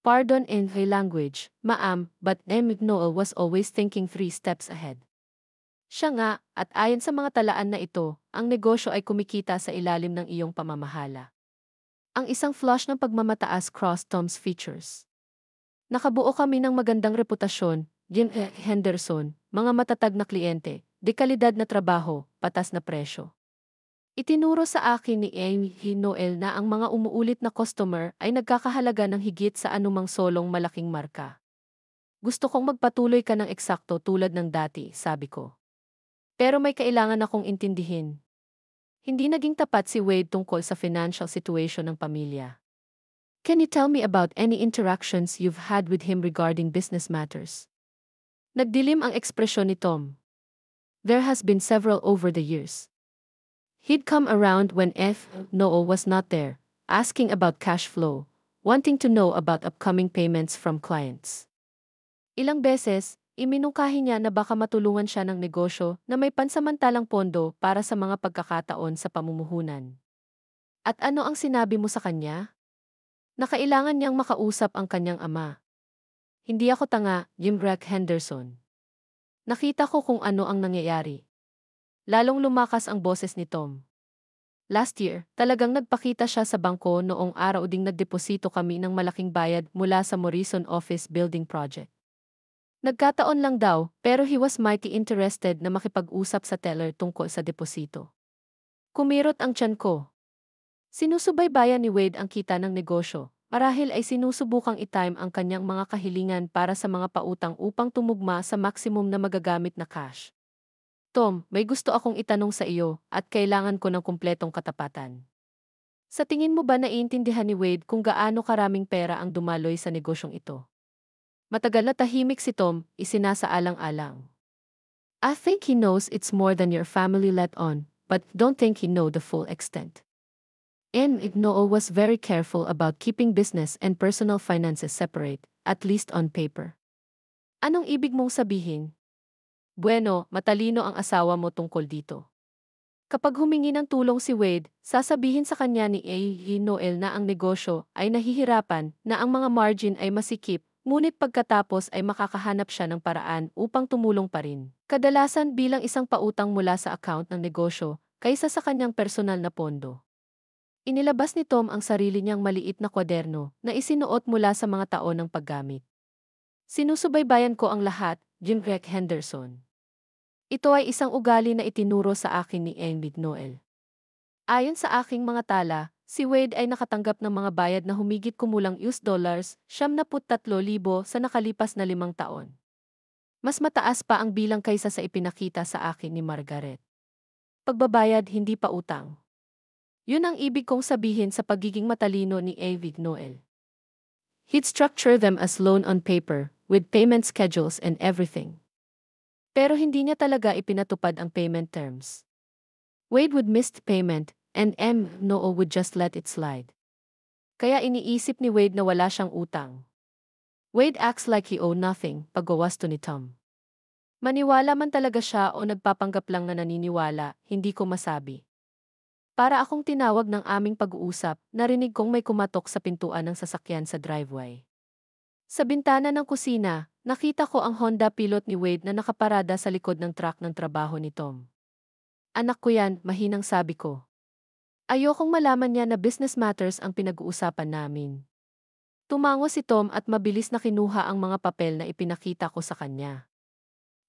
Pardon in my language, ma'am, but Noel was always thinking 3 steps ahead. Siya nga, at ayon sa mga talaan na ito, ang negosyo ay kumikita sa ilalim ng iyong pamamahala. Ang isang flush ng pagmamataas crossed Tom's features. Nakabuo kami ng magandang reputasyon, Jim Henderson, mga matatag na kliyente, dekalidad na trabaho, patas na presyo. Itinuro sa akin ni Noel na ang mga umuulit na customer ay nagkakahalaga ng higit sa anumang solong malaking marka. Gusto kong magpatuloy ka ng eksakto tulad ng dati, sabi ko. Pero may kailangan akong intindihin. Hindi naging tapat si Wade tungkol sa financial situation ng pamilya. Can you tell me about any interactions you've had with him regarding business matters? Nagdilim ang ekspresyon ni Tom. There has been several over the years. He'd come around when Noel was not there, asking about cash flow, wanting to know about upcoming payments from clients. Ilang beses, iminungkahi niya na baka matulungan siya ng negosyo na may pansamantalang pondo para sa mga pagkakataon sa pamumuhunan. At ano ang sinabi mo sa kanya? Na kailangan niyang makausap ang kanyang ama. Hindi ako tanga, Jim Henderson. Nakita ko kung ano ang nangyayari. Lalong lumakas ang boses ni Tom. Last year, talagang nagpakita siya sa bangko noong araw ding nagdeposito kami ng malaking bayad mula sa Morrison Office Building Project. Nagkataon lang daw, pero he was mighty interested na makipag-usap sa teller tungkol sa deposito. Kumirot ang tiyan ko. Sinusubaybayan ni Wade ang kita ng negosyo. Marahil ay sinusubukang i-time ang kanyang mga kahilingan para sa mga pautang upang tumugma sa maximum na magagamit na cash. Tom, may gusto akong itanong sa iyo at kailangan ko ng kumpletong katapatan. Sa tingin mo ba naiintindihan ni Wade kung gaano karaming pera ang dumaloy sa negosyong ito? Matagal na tahimik si Tom, isinasaalang-alang. I think he knows it's more than your family let on, but don't think he know the full extent. And Noel was very careful about keeping business and personal finances separate, at least on paper. Anong ibig mong sabihin? Bueno, matalino ang asawa mo tungkol dito. Kapag humingi ng tulong si Wade, sasabihin sa kanya ni Noel na ang negosyo ay nahihirapan, na ang mga margin ay masikip, ngunit pagkatapos ay makakahanap siya ng paraan upang tumulong pa rin. Kadalasan bilang isang pautang mula sa account ng negosyo, kaysa sa kanyang personal na pondo. Inilabas ni Tom ang sarili niyang maliit na kwaderno na isinuot mula sa mga taon ng paggamit. Sinusubaybayan ko ang lahat, Jim Greg Henderson. Ito ay isang ugali na itinuro sa akin ni Noel. Ayon sa aking mga tala, si Wade ay nakatanggap ng mga bayad na humigit kumulang $73,000 sa nakalipas na 5 taon. Mas mataas pa ang bilang kaysa sa ipinakita sa akin ni Margaret. Pagbabayad hindi pa utang. Yun ang ibig kong sabihin sa pagiging matalino ni Noel. He'd structure them as loan on paper, with payment schedules and everything. Pero hindi niya talaga ipinatupad ang payment terms. Wade would miss the payment, and Noel would just let it slide. Kaya iniisip ni Wade na wala siyang utang. Wade acts like he owed nothing, pagwawasto ni Tom. Maniwala man talaga siya o nagpapanggap lang na naniniwala, hindi ko masabi. Para akong tinawag ng aming pag-uusap, narinig kong may kumatok sa pintuan ng sasakyan sa driveway. Sa bintana ng kusina, nakita ko ang Honda Pilot ni Wade na nakaparada sa likod ng truck ng trabaho ni Tom. Anak ko yan, mahinang sabi ko. Ayokong malaman niya na business matters ang pinag-uusapan namin. Tumango si Tom at mabilis na kinuha ang mga papel na ipinakita ko sa kanya.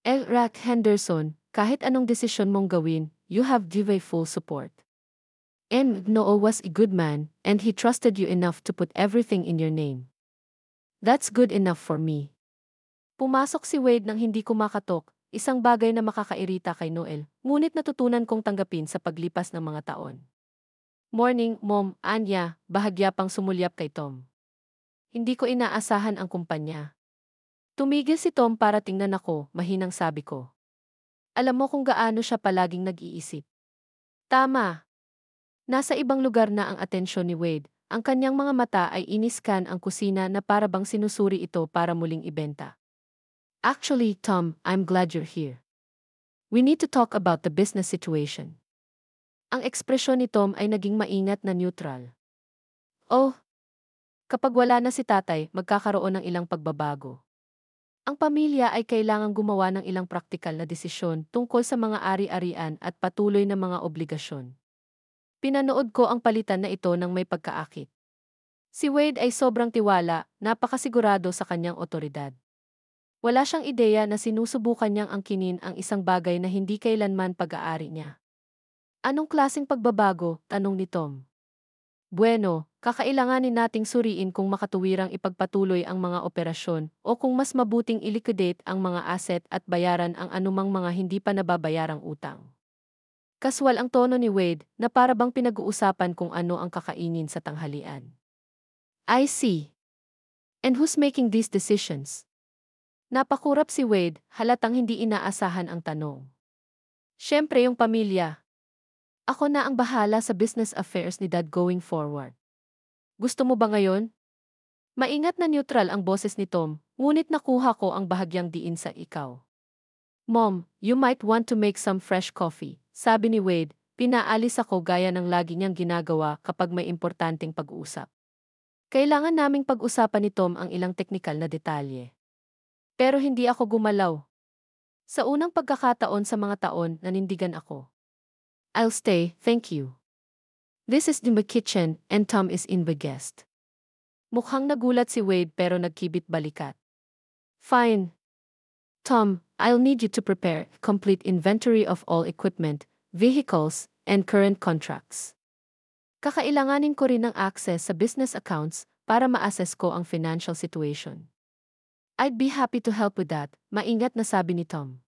Rack Henderson, kahit anong desisyon mong gawin, you have given full support. Noel was a good man, and he trusted you enough to put everything in your name. That's good enough for me. Pumasok si Wade nang hindi kumakatok, isang bagay na makakairita kay Noel, ngunit natutunan kong tanggapin sa paglipas ng mga taon. Morning, Mom, Anya, bahagya pang sumulyap kay Tom. Hindi ko inaasahan ang kumpanya. Tumigil si Tom para tingnan ako, mahinang sabi ko. Alam mo kung gaano siya palaging nag-iisip. Tama. Nasa ibang lugar na ang atensyon ni Wade, ang kanyang mga mata ay iniskan ang kusina na para bang sinusuri ito para muling ibenta. Actually, Tom, I'm glad you're here. We need to talk about the business situation. Ang ekspresyon ni Tom ay naging maingat na neutral. Oh, kapag wala na si tatay, magkakaroon ng ilang pagbabago. Ang pamilya ay kailangang gumawa ng ilang praktikal na desisyon tungkol sa mga ari-arian at patuloy na mga obligasyon. Pinanood ko ang palitan na ito ng may pagkaakit. Si Wade ay sobrang tiwala, napakasigurado sa kanyang otoridad. Wala siyang ideya na sinusubukan niyang angkinin ang isang bagay na hindi kailanman pag-aari niya. Anong klaseng pagbabago? Tanong ni Tom. Bueno, kakailanganin nating suriin kung makatuwirang ipagpatuloy ang mga operasyon o kung mas mabuting iliquidate ang mga asset at bayaran ang anumang mga hindi pa nababayarang utang. Kaswal ang tono ni Wade na para bang pinag-uusapan kung ano ang kakainin sa tanghalian. I see. And who's making these decisions? Napakurap si Wade, halatang hindi inaasahan ang tanong. Siyempre yung pamilya. Ako na ang bahala sa business affairs ni Dad going forward. Gusto mo ba ngayon? Maingat na neutral ang boses ni Tom, ngunit nakuha ko ang bahagyang diin sa ikaw. Mom, you might want to make some fresh coffee. Sabi ni Wade, pinaalis ako gaya ng lagi niyang ginagawa kapag may importanteng pag-uusap. Kailangan naming pag-usapan ni Tom ang ilang teknikal na detalye. Pero hindi ako gumalaw. Sa unang pagkakataon sa mga taon, nanindigan ako. I'll stay, thank you. This is the kitchen and Tom is in the guest. Mukhang nagulat si Wade pero nagkibit balikat. Fine. Tom, I'll need you to prepare complete inventory of all equipment, vehicles, and current contracts. Kakailanganin ko rin ng access sa business accounts para ma-assess ko ang financial situation. I'd be happy to help with that, maingat na sabi ni Tom.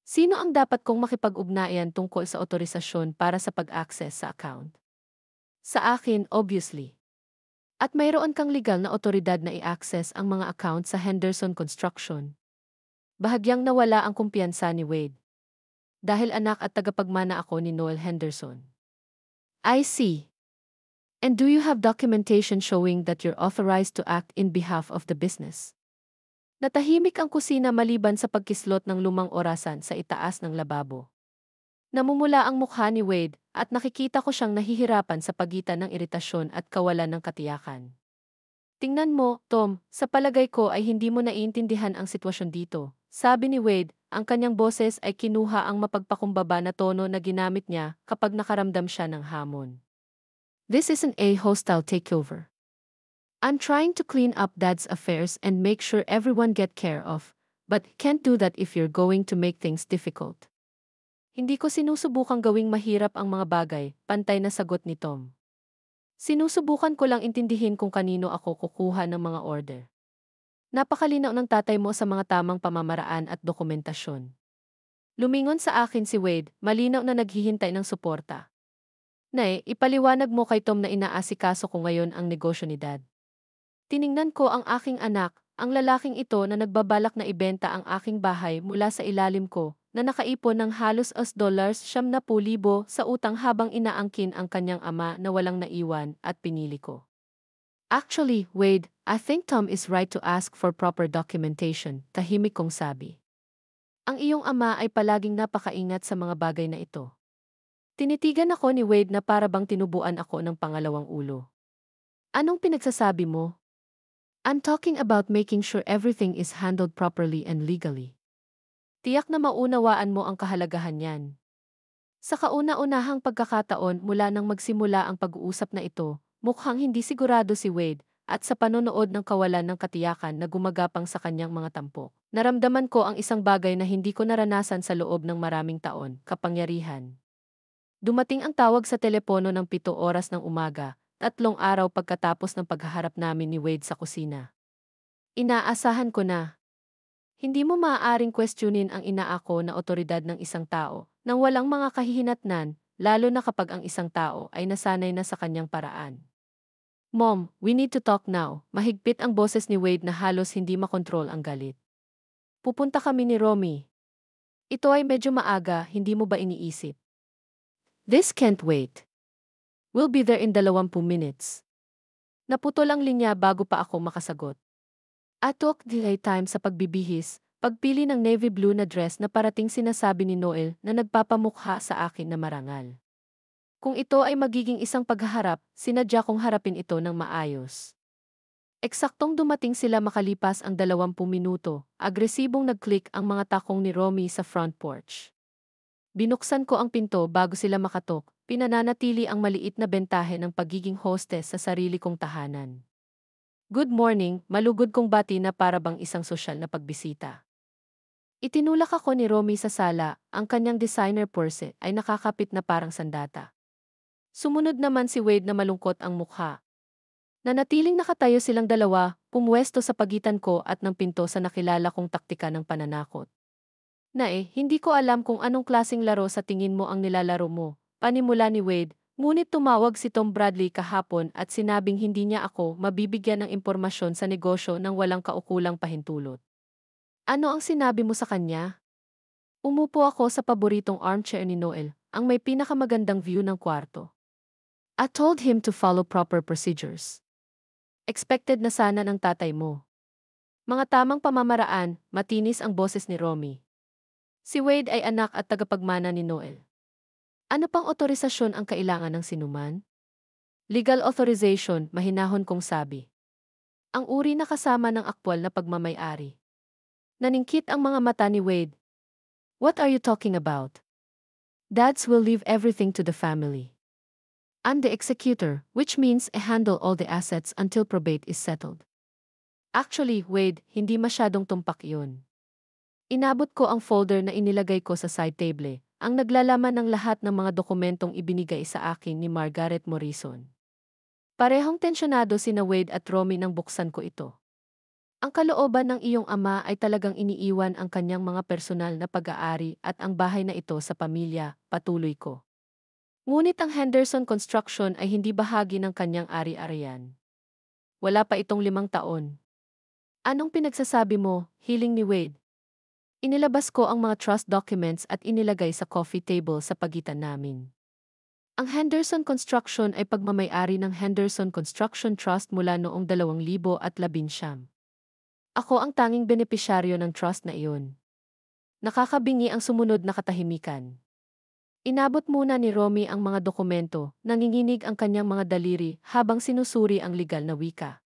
Sino ang dapat kong makipag-ugnayan tungkol sa otorisasyon para sa pag-access sa account? Sa akin, obviously. At mayroon kang legal na otoridad na i-access ang mga account sa Henderson Construction. Bahagyang nawala ang kumpiyansa ni Wade. Dahil anak at tagapagmana ako ni Noel Henderson. I see. And do you have documentation showing that you're authorized to act in behalf of the business? Natahimik ang kusina maliban sa pagkislot ng lumang orasan sa itaas ng lababo. Namumula ang mukha ni Wade at nakikita ko siyang nahihirapan sa pagitan ng iritasyon at kawalan ng katiyakan. Tingnan mo, Tom, sa palagay ko ay hindi mo naiintindihan ang sitwasyon dito. Sabi ni Wade, ang kanyang boses ay kinuha ang mapagpakumbaba na tono na ginamit niya kapag nakaramdam siya ng hamon. This isn't a hostile takeover. I'm trying to clean up Dad's affairs and make sure everyone get care of, but can't do that if you're going to make things difficult. Hindi ko sinusubukang gawing mahirap ang mga bagay, pantay na sagot ni Tom. Sinusubukan ko lang intindihin kung kanino ako kukuha ng mga order. Napakalinaw ng tatay mo sa mga tamang pamamaraan at dokumentasyon. Lumingon sa akin si Wade, malinaw na naghihintay ng suporta. Nay, ipaliwanag mo kay Tom na inaasikaso ko ngayon ang negosyo ni Dad. Tiningnan ko ang aking anak, ang lalaking ito na nagbabalak na ibenta ang aking bahay mula sa ilalim ko, na nakaipon ng halos $70,000 sa utang habang inaangkin ang kanyang ama na walang naiwan at pinili ko. Actually, Wade, I think Tom is right to ask for proper documentation, tahimik kong sabi. Ang iyong ama ay palaging napakaingat sa mga bagay na ito. Tinitigan ako ni Wade na para bang tinubuan ako ng pangalawang ulo. Anong pinagsasabi mo? I'm talking about making sure everything is handled properly and legally. Tiyak na maunawaan mo ang kahalagahan niyan. Sa kauna-unahang pagkakataon mula nang magsimula ang pag-uusap na ito, mukhang hindi sigurado si Wade, at sa panonood ng kawalan ng katiyakan na gumagapang sa kanyang mga tampok, naramdaman ko ang isang bagay na hindi ko naranasan sa loob ng maraming taon, kapangyarihan. Dumating ang tawag sa telepono ng 7 oras ng umaga, 3 araw pagkatapos ng paghaharap namin ni Wade sa kusina. Inaasahan ko na. Hindi mo maaaring questionin ang inaako na otoridad ng isang tao nang walang mga kahihinatnan, lalo na kapag ang isang tao ay nasanay na sa kanyang paraan. Mom, we need to talk now. Mahigpit ang boses ni Wade na halos hindi makontrol ang galit. Pupunta kami ni Romy. Ito ay medyo maaga, hindi mo ba iniisip? This can't wait. We'll be there in 20 minutes. Naputol ang linya bago pa ako makasagot. I took delay time sa pagbibihis, pagpili ng navy blue na dress na parating sinasabi ni Noel na nagpapamukha sa akin na marangal. Kung ito ay magiging isang paghaharap, sinadya kong harapin ito ng maayos. Eksaktong dumating sila makalipas ang 20 minuto, agresibong nag-click ang mga takong ni Romy sa front porch. Binuksan ko ang pinto bago sila makatok, pinananatili ang maliit na bentahe ng pagiging hostess sa sarili kong tahanan. Good morning, malugod kong bati na para bang isang sosyal na pagbisita. Itinulak ako ni Romy sa sala, ang kanyang designer purse ay nakakapit na parang sandata. Sumunod naman si Wade na malungkot ang mukha. Nanatiling nakatayo silang dalawa, pumwesto sa pagitan ko at ng pinto sa nakilala kong taktika ng pananakot. Hindi ko alam kung anong klaseng laro sa tingin mo ang nilalaro mo, panimula ni Wade. Ngunit tumawag si Tom Bradley kahapon at sinabing hindi niya ako mabibigyan ng impormasyon sa negosyo nang walang kaukulang pahintulot. Ano ang sinabi mo sa kanya? Umupo ako sa paboritong armchair ni Noel, ang may pinakamagandang view ng kwarto. I told him to follow proper procedures. Expected na sana ng tatay mo. Mga tamang pamamaraan, matinis ang boses ni Romy. Si Wade ay anak at tagapagmana ni Noel. Ano pang otorisasyon ang kailangan ng sinuman? Legal authorization, mahinahon kong sabi. Ang uri na kasama ng aktwal na pagmamay-ari. Naningkit ang mga mata ni Wade. What are you talking about? Dads will leave everything to the family. I'm the executor, which means I handle all the assets until probate is settled. Actually, Wade, hindi masyadong tumpak yun. Inabot ko ang folder na inilagay ko sa side table, ang naglalaman ng lahat ng mga dokumentong ibinigay sa akin ni Margaret Morrison. Parehong tensyonado sina Wade at Romy nang buksan ko ito. Ang kalooban ng iyong ama ay talagang iniiwan ang kanyang mga personal na pag-aari at ang bahay na ito sa pamilya, patuloy ko. Ngunit ang Henderson Construction ay hindi bahagi ng kanyang ari-arian. Wala pa itong 5 taon. Anong pinagsasabi mo, hiling ni Wade? Inilabas ko ang mga trust documents at inilagay sa coffee table sa pagitan namin. Ang Henderson Construction ay pagmamay-ari ng Henderson Construction Trust mula noong 2011. Ako ang tanging benepisyaryo ng trust na iyon. Nakakabingi ang sumunod na katahimikan. Inabot muna ni Romy ang mga dokumento, nanginginig ang kanyang mga daliri habang sinusuri ang legal na wika.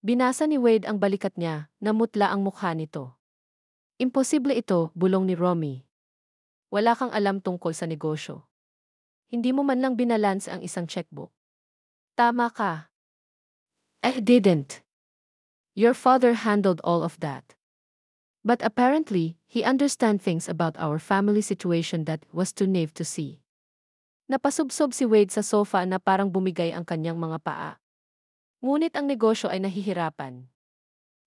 Binasa ni Wade ang balikat niya, namutla ang mukha nito. Imposible ito, bulong ni Romy. Wala kang alam tungkol sa negosyo. Hindi mo man lang binalance ang isang checkbook. Tama ka. I didn't. Your father handled all of that. But apparently, he understands things about our family situation that was too naive to see. Napasubsob si Wade sa sofa na parang bumigay ang kanyang mga paa. Ngunit ang negosyo ay nahihirapan.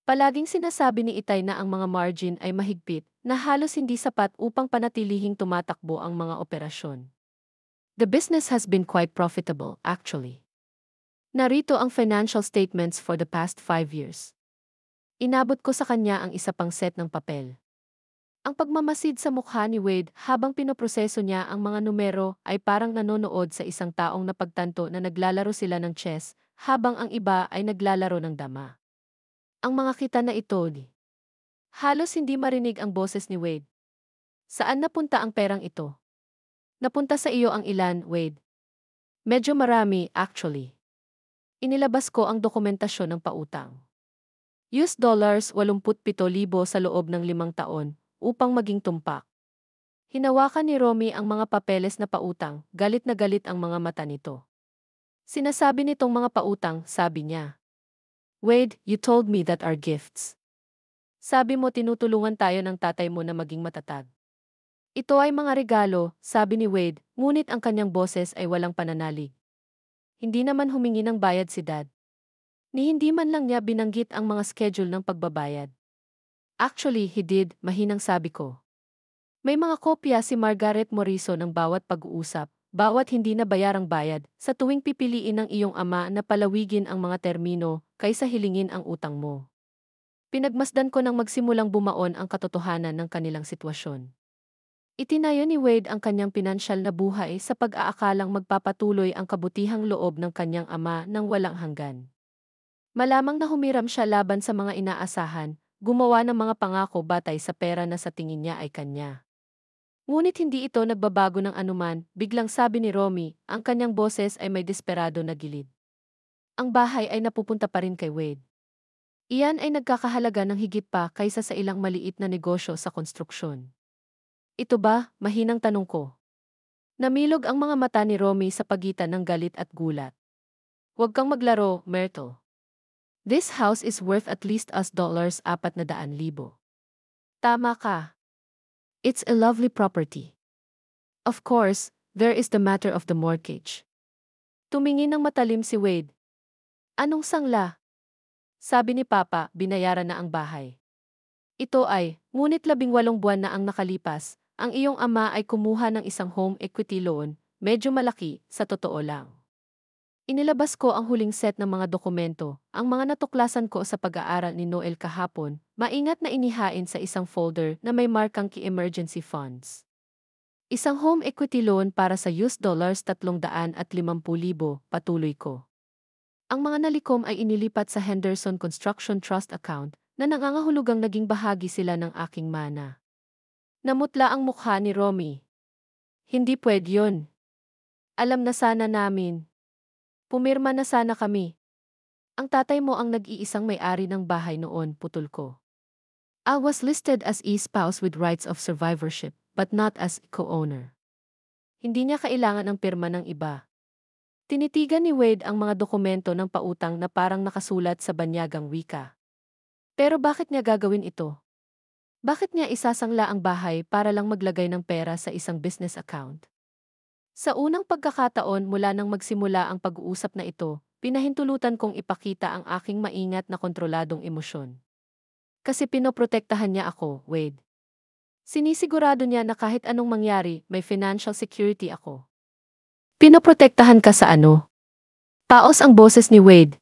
Palaging sinasabi ni Itay na ang mga margin ay mahigpit na halos hindi sapat upang panatilihing tumatakbo ang mga operasyon. The business has been quite profitable, actually. Narito ang financial statements for the past 5 years. Inabot ko sa kanya ang isa pang set ng papel. Ang pagmamasid sa mukha ni Wade habang pinoproseso niya ang mga numero ay parang nanonood sa isang taong napagtanto na naglalaro sila ng chess habang ang iba ay naglalaro ng dama. Ang mga kita na ito, halos hindi marinig ang boses ni Wade. Saan napunta ang perang ito? Napunta sa iyo ang ilan, Wade? Medyo marami, actually. Inilabas ko ang dokumentasyon ng pautang. US dollars 87,000 sa loob ng 5 taon upang maging tumpak. Hinawakan ni Romy ang mga papeles na pautang, galit na galit ang mga mata nito. Sinasabi nitong mga pautang, sabi niya. Wade, you told me that our gifts. Sabi mo tinutulungan tayo ng tatay mo na maging matatag. Ito ay mga regalo, sabi ni Wade, ngunit ang kanyang boses ay walang pananalig. Hindi naman humingi ng bayad si Dad. Ni hindi man lang niya binanggit ang mga schedule ng pagbabayad. Actually, he did, mahinang sabi ko. May mga kopya si Margaret Morrison ng bawat pag-uusap, bawat hindi na bayarang bayad, sa tuwing pipiliin ng iyong ama na palawigin ang mga termino, kaysa hilingin ang utang mo. Pinagmasdan ko nang magsimulang bumaon ang katotohanan ng kanilang sitwasyon. Itinayo ni Wade ang kanyang pinansyal na buhay sa pag-aakalang magpapatuloy ang kabutihang loob ng kanyang ama ng walang hanggan. Malamang na humiram siya laban sa mga inaasahan, gumawa ng mga pangako batay sa pera na sa tingin niya ay kanya. Ngunit hindi ito nagbabago ng anuman, biglang sabi ni Romy, ang kanyang boses ay may desperado na gilid. Ang bahay ay napupunta pa rin kay Wade. Iyan ay nagkakahalaga ng higit pa kaysa sa ilang maliit na negosyo sa konstruksyon. Ito ba, mahinang tanong ko. Namilog ang mga mata ni Romy sa pagitan ng galit at gulat. Huwag kang maglaro, Myrtle. This house is worth at least $400,000. Tama ka. It's a lovely property. Of course, there is the matter of the mortgage. Tumingin ng matalim si Wade. Anong sangla? Sabi ni Papa, binayaran na ang bahay. Ito ay, ngunit 18 buwan na ang nakalipas, ang iyong ama ay kumuha ng isang home equity loan, medyo malaki, sa totoo lang. Inilabas ko ang huling set ng mga dokumento, ang mga natuklasan ko sa pag-aaral ni Noel kahapon, maingat na inihain sa isang folder na may markang Key Emergency Funds. Isang home equity loan para sa US dollars 350,000, patuloy ko. Ang mga nalikom ay inilipat sa Henderson Construction Trust account na nangangahulugang naging bahagi sila ng aking mana. Namutla ang mukha ni Romy. Hindi pwede yun. Alam na sana namin. Pumirma na sana kami. Ang tatay mo ang nag-iisang may-ari ng bahay noon, putol ko. I was listed as e-spouse with rights of survivorship, but not as co-owner. Hindi niya kailangan ang pirma ng iba. Tinitigan ni Wade ang mga dokumento ng pautang na parang nakasulat sa banyagang wika. Pero bakit niya gagawin ito? Bakit niya isasangla ang bahay para lang maglagay ng pera sa isang business account? Sa unang pagkakataon mula nang magsimula ang pag-uusap na ito, pinahintulutan kong ipakita ang aking maingat na kontroladong emosyon. Kasi pinoprotektahan niya ako, Wade. Sinisigurado niya na kahit anong mangyari, may financial security ako. Pinoprotektahan ka sa ano? Paos ang boses ni Wade.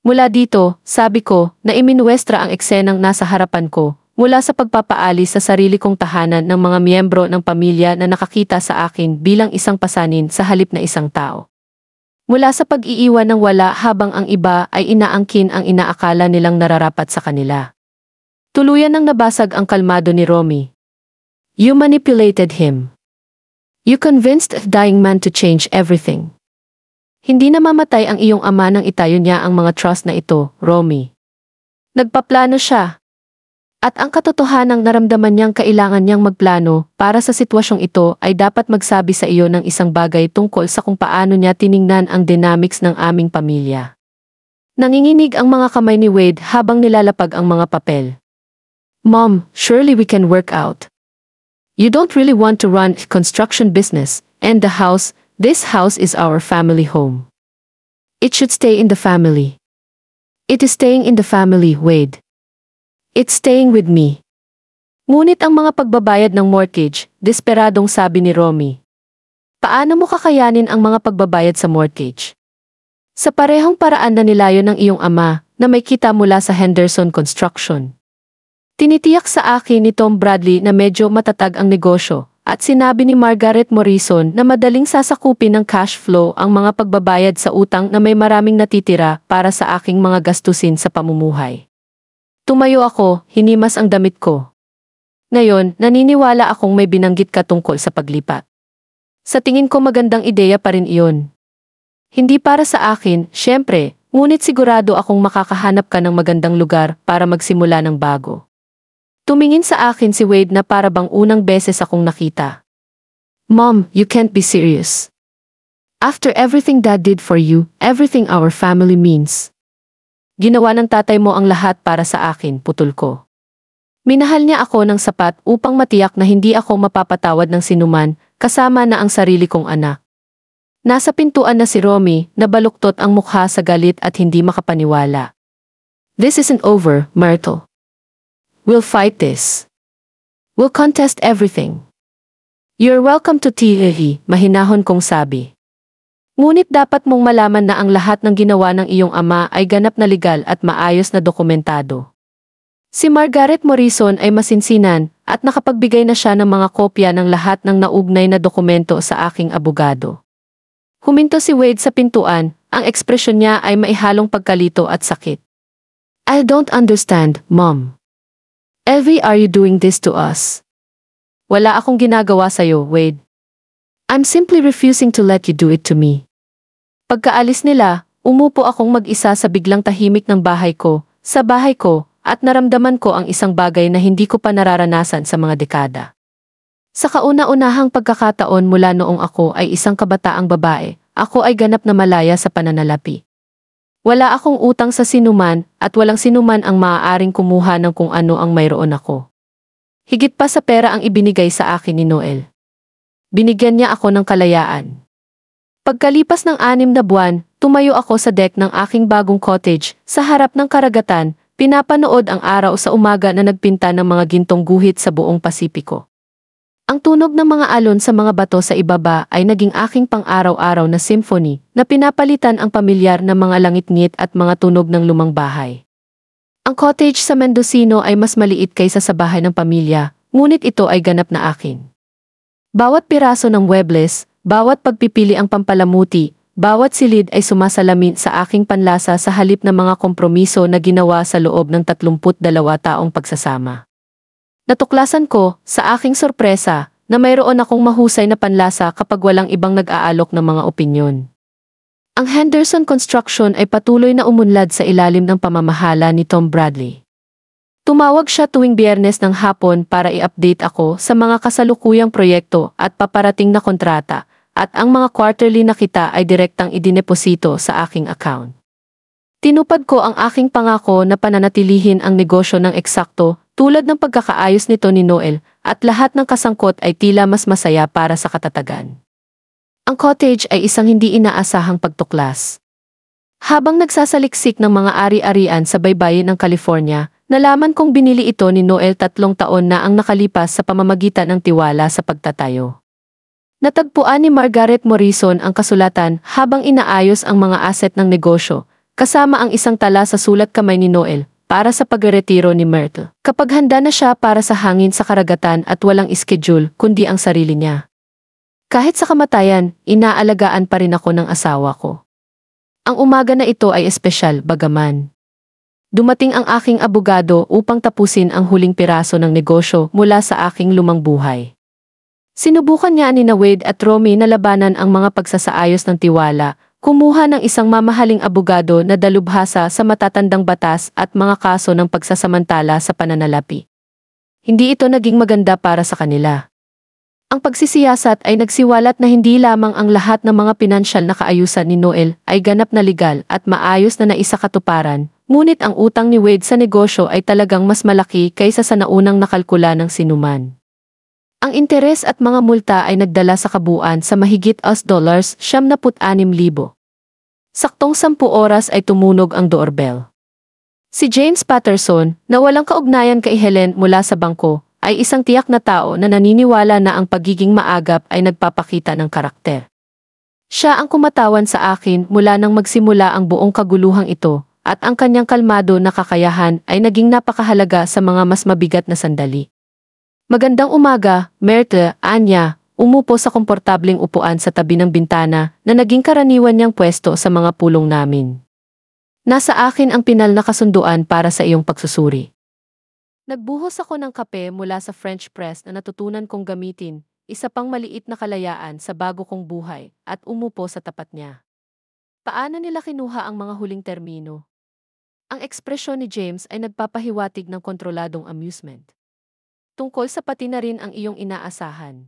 Mula dito, sabi ko, na iminuwestra ang eksenang nasa harapan ko, mula sa pagpapaalis sa sarili kong tahanan ng mga miyembro ng pamilya na nakakita sa akin bilang isang pasanin sa halip na isang tao. Mula sa pag-iiwan ng wala habang ang iba ay inaangkin ang inaakala nilang nararapat sa kanila. Tuluyan nang nabasag ang kalmado ni Romy. You manipulated him. You convinced a dying man to change everything. Hindi namamatay ang iyong ama nang itayo niya ang mga trust na ito, Romy. Nagpaplano siya. At ang katotohanang naramdaman niyang kailangan niyang magplano para sa sitwasyong ito ay dapat magsabi sa iyo ng isang bagay tungkol sa kung paano niya tiningnan ang dynamics ng aming pamilya. Nanginginig ang mga kamay ni Wade habang nilalapag ang mga papel. Mom, surely we can work out. You don't really want to run a construction business, and this house is our family home. It should stay in the family. It is staying in the family, Wade. It's staying with me. Ngunit ang mga pagbabayad ng mortgage, desperadong sabi ni Romy. Paano mo kakayanin ang mga pagbabayad sa mortgage? Sa parehong paraan na nilayo ng iyong ama na may kita mula sa Henderson Construction. Tinitiyak sa akin ni Tom Bradley na medyo matatag ang negosyo at sinabi ni Margaret Morrison na madaling sasakupin ng cash flow ang mga pagbabayad sa utang na may maraming natitira para sa aking mga gastusin sa pamumuhay. Tumayo ako, hinimas ang damit ko. Ngayon, naniniwala akong may binanggit ka tungkol sa paglipat. Sa tingin ko magandang ideya pa rin iyon. Hindi para sa akin, syempre, ngunit sigurado akong makakahanap ka ng magandang lugar para magsimula ng bago. Tumingin sa akin si Wade na para bang unang beses akong nakita. Mom, you can't be serious. After everything Dad did for you, everything our family means. Ginawa ng tatay mo ang lahat para sa akin, putol ko. Minahal niya ako ng sapat upang matiyak na hindi ako mapapatawad ng sinuman, kasama na ang sarili kong anak. Nasa pintuan na si Romy, nabaluktot ang mukha sa galit at hindi makapaniwala. This isn't over, Myrtle. We'll fight this. We'll contest everything. You're welcome to TEE, mahinahon kong sabi. Ngunit dapat mong malaman na ang lahat ng ginawa ng iyong ama ay ganap na legal at maayos na dokumentado. Si Margaret Morrison ay masinsinan at nakapagbigay na siya ng mga kopya ng lahat ng naugnay na dokumento sa aking abogado. Huminto si Wade sa pintuan, ang ekspresyon niya ay maihalong pagkalito at sakit. I don't understand, Mom. Evie, are you doing this to us? Wala akong ginagawa sa'yo, Wade. I'm simply refusing to let you do it to me. Pagkaalis nila, umupo akong mag-isa sa biglang tahimik ng bahay ko, at naramdaman ko ang isang bagay na hindi ko pa nararanasan sa mga dekada. Sa kauna-unahang pagkakataon mula noong ako ay isang kabataang babae, ako ay ganap na malaya sa pananalapi. Wala akong utang sa sinuman at walang sinuman ang maaaring kumuha ng kung ano ang mayroon ako. Higit pa sa pera ang ibinigay sa akin ni Noel. Binigyan niya ako ng kalayaan. Pagkalipas ng 6 na buwan, tumayo ako sa deck ng aking bagong cottage, sa harap ng karagatan, pinapanood ang araw sa umaga na nagpinta ng mga gintong guhit sa buong Pasipiko. Ang tunog ng mga alon sa mga bato sa ibaba ay naging aking pang-araw-araw na symphony na pinapalitan ang pamilyar na mga langit-ngit at mga tunog ng lumang bahay. Ang cottage sa Mendocino ay mas maliit kaysa sa bahay ng pamilya, ngunit ito ay ganap na akin. Bawat piraso ng muebles, bawat pagpipili ang pampalamuti, bawat silid ay sumasalamin sa aking panlasa sa halip ng mga kompromiso na ginawa sa loob ng 32 taong pagsasama. Natuklasan ko, sa aking sorpresa, na mayroon akong mahusay na panlasa kapag walang ibang nag-aalok ng mga opinyon. Ang Henderson Construction ay patuloy na umunlad sa ilalim ng pamamahala ni Tom Bradley. Tumawag siya tuwing Biyernes ng hapon para i-update ako sa mga kasalukuyang proyekto at paparating na kontrata, at ang mga quarterly na kita ay direktang idineposito sa aking account. Tinupad ko ang aking pangako na pananatilihin ang negosyo ng eksakto tulad ng pagkakaayos nito ni Noel at lahat ng kasangkot ay tila mas masaya para sa katatagan. Ang cottage ay isang hindi inaasahang pagtuklas. Habang nagsasaliksik ng mga ari-arian sa baybayin ng California, nalaman kong binili ito ni Noel 3 taon na ang nakalipas sa pamamagitan ng tiwala sa pagtatayo. Natagpuan ni Margaret Morrison ang kasulatan habang inaayos ang mga asset ng negosyo, kasama ang isang tala sa sulat kamay ni Noel para sa pagretiro ni Myrtle. Kapag handa na siya para sa hangin sa karagatan at walang schedule kundi ang sarili niya. Kahit sa kamatayan, inaalagaan pa rin ako ng asawa ko. Ang umaga na ito ay espesyal bagaman. Dumating ang aking abogado upang tapusin ang huling piraso ng negosyo mula sa aking lumang buhay. Sinubukan niya ni Wade at Romy na labanan ang mga pagsasaayos ng tiwala, kumuha ng isang mamahaling abogado na dalubhasa sa matatandang batas at mga kaso ng pagsasamantala sa pananalapi. Hindi ito naging maganda para sa kanila. Ang pagsisiyasat ay nagsiwalat na hindi lamang ang lahat ng mga pinansyal na kaayusan ni Noel ay ganap na legal at maayos na naisakatuparan, ngunit ang utang ni Wade sa negosyo ay talagang mas malaki kaysa sa naunang nakalkula ng sinuman. Ang interes at mga multa ay nagdala sa kabuuan sa mahigit $76,000. Saktong 10 oras ay tumunog ang doorbell. Si James Patterson, na walang kaugnayan kay Helen mula sa bangko, ay isang tiyak na tao na naniniwala na ang pagiging maagap ay nagpapakita ng karakter. Siya ang kumatawan sa akin mula nang magsimula ang buong kaguluhang ito, at ang kanyang kalmado na kakayahan ay naging napakahalaga sa mga mas mabigat na sandali. Magandang umaga, Myrtle, Anya, umupo sa komportabling upuan sa tabi ng bintana na naging karaniwan niyang pwesto sa mga pulong namin. Nasa akin ang pinal na kasunduan para sa iyong pagsusuri. Nagbuhos ako ng kape mula sa French press na natutunan kong gamitin, isa pang maliit na kalayaan sa bago kong buhay, at umupo sa tapat niya. Paano nila kinuha ang mga huling termino? Ang ekspresyon ni James ay nagpapahiwatig ng kontroladong amusement. Tungkol sa pati na rin ang iyong inaasahan.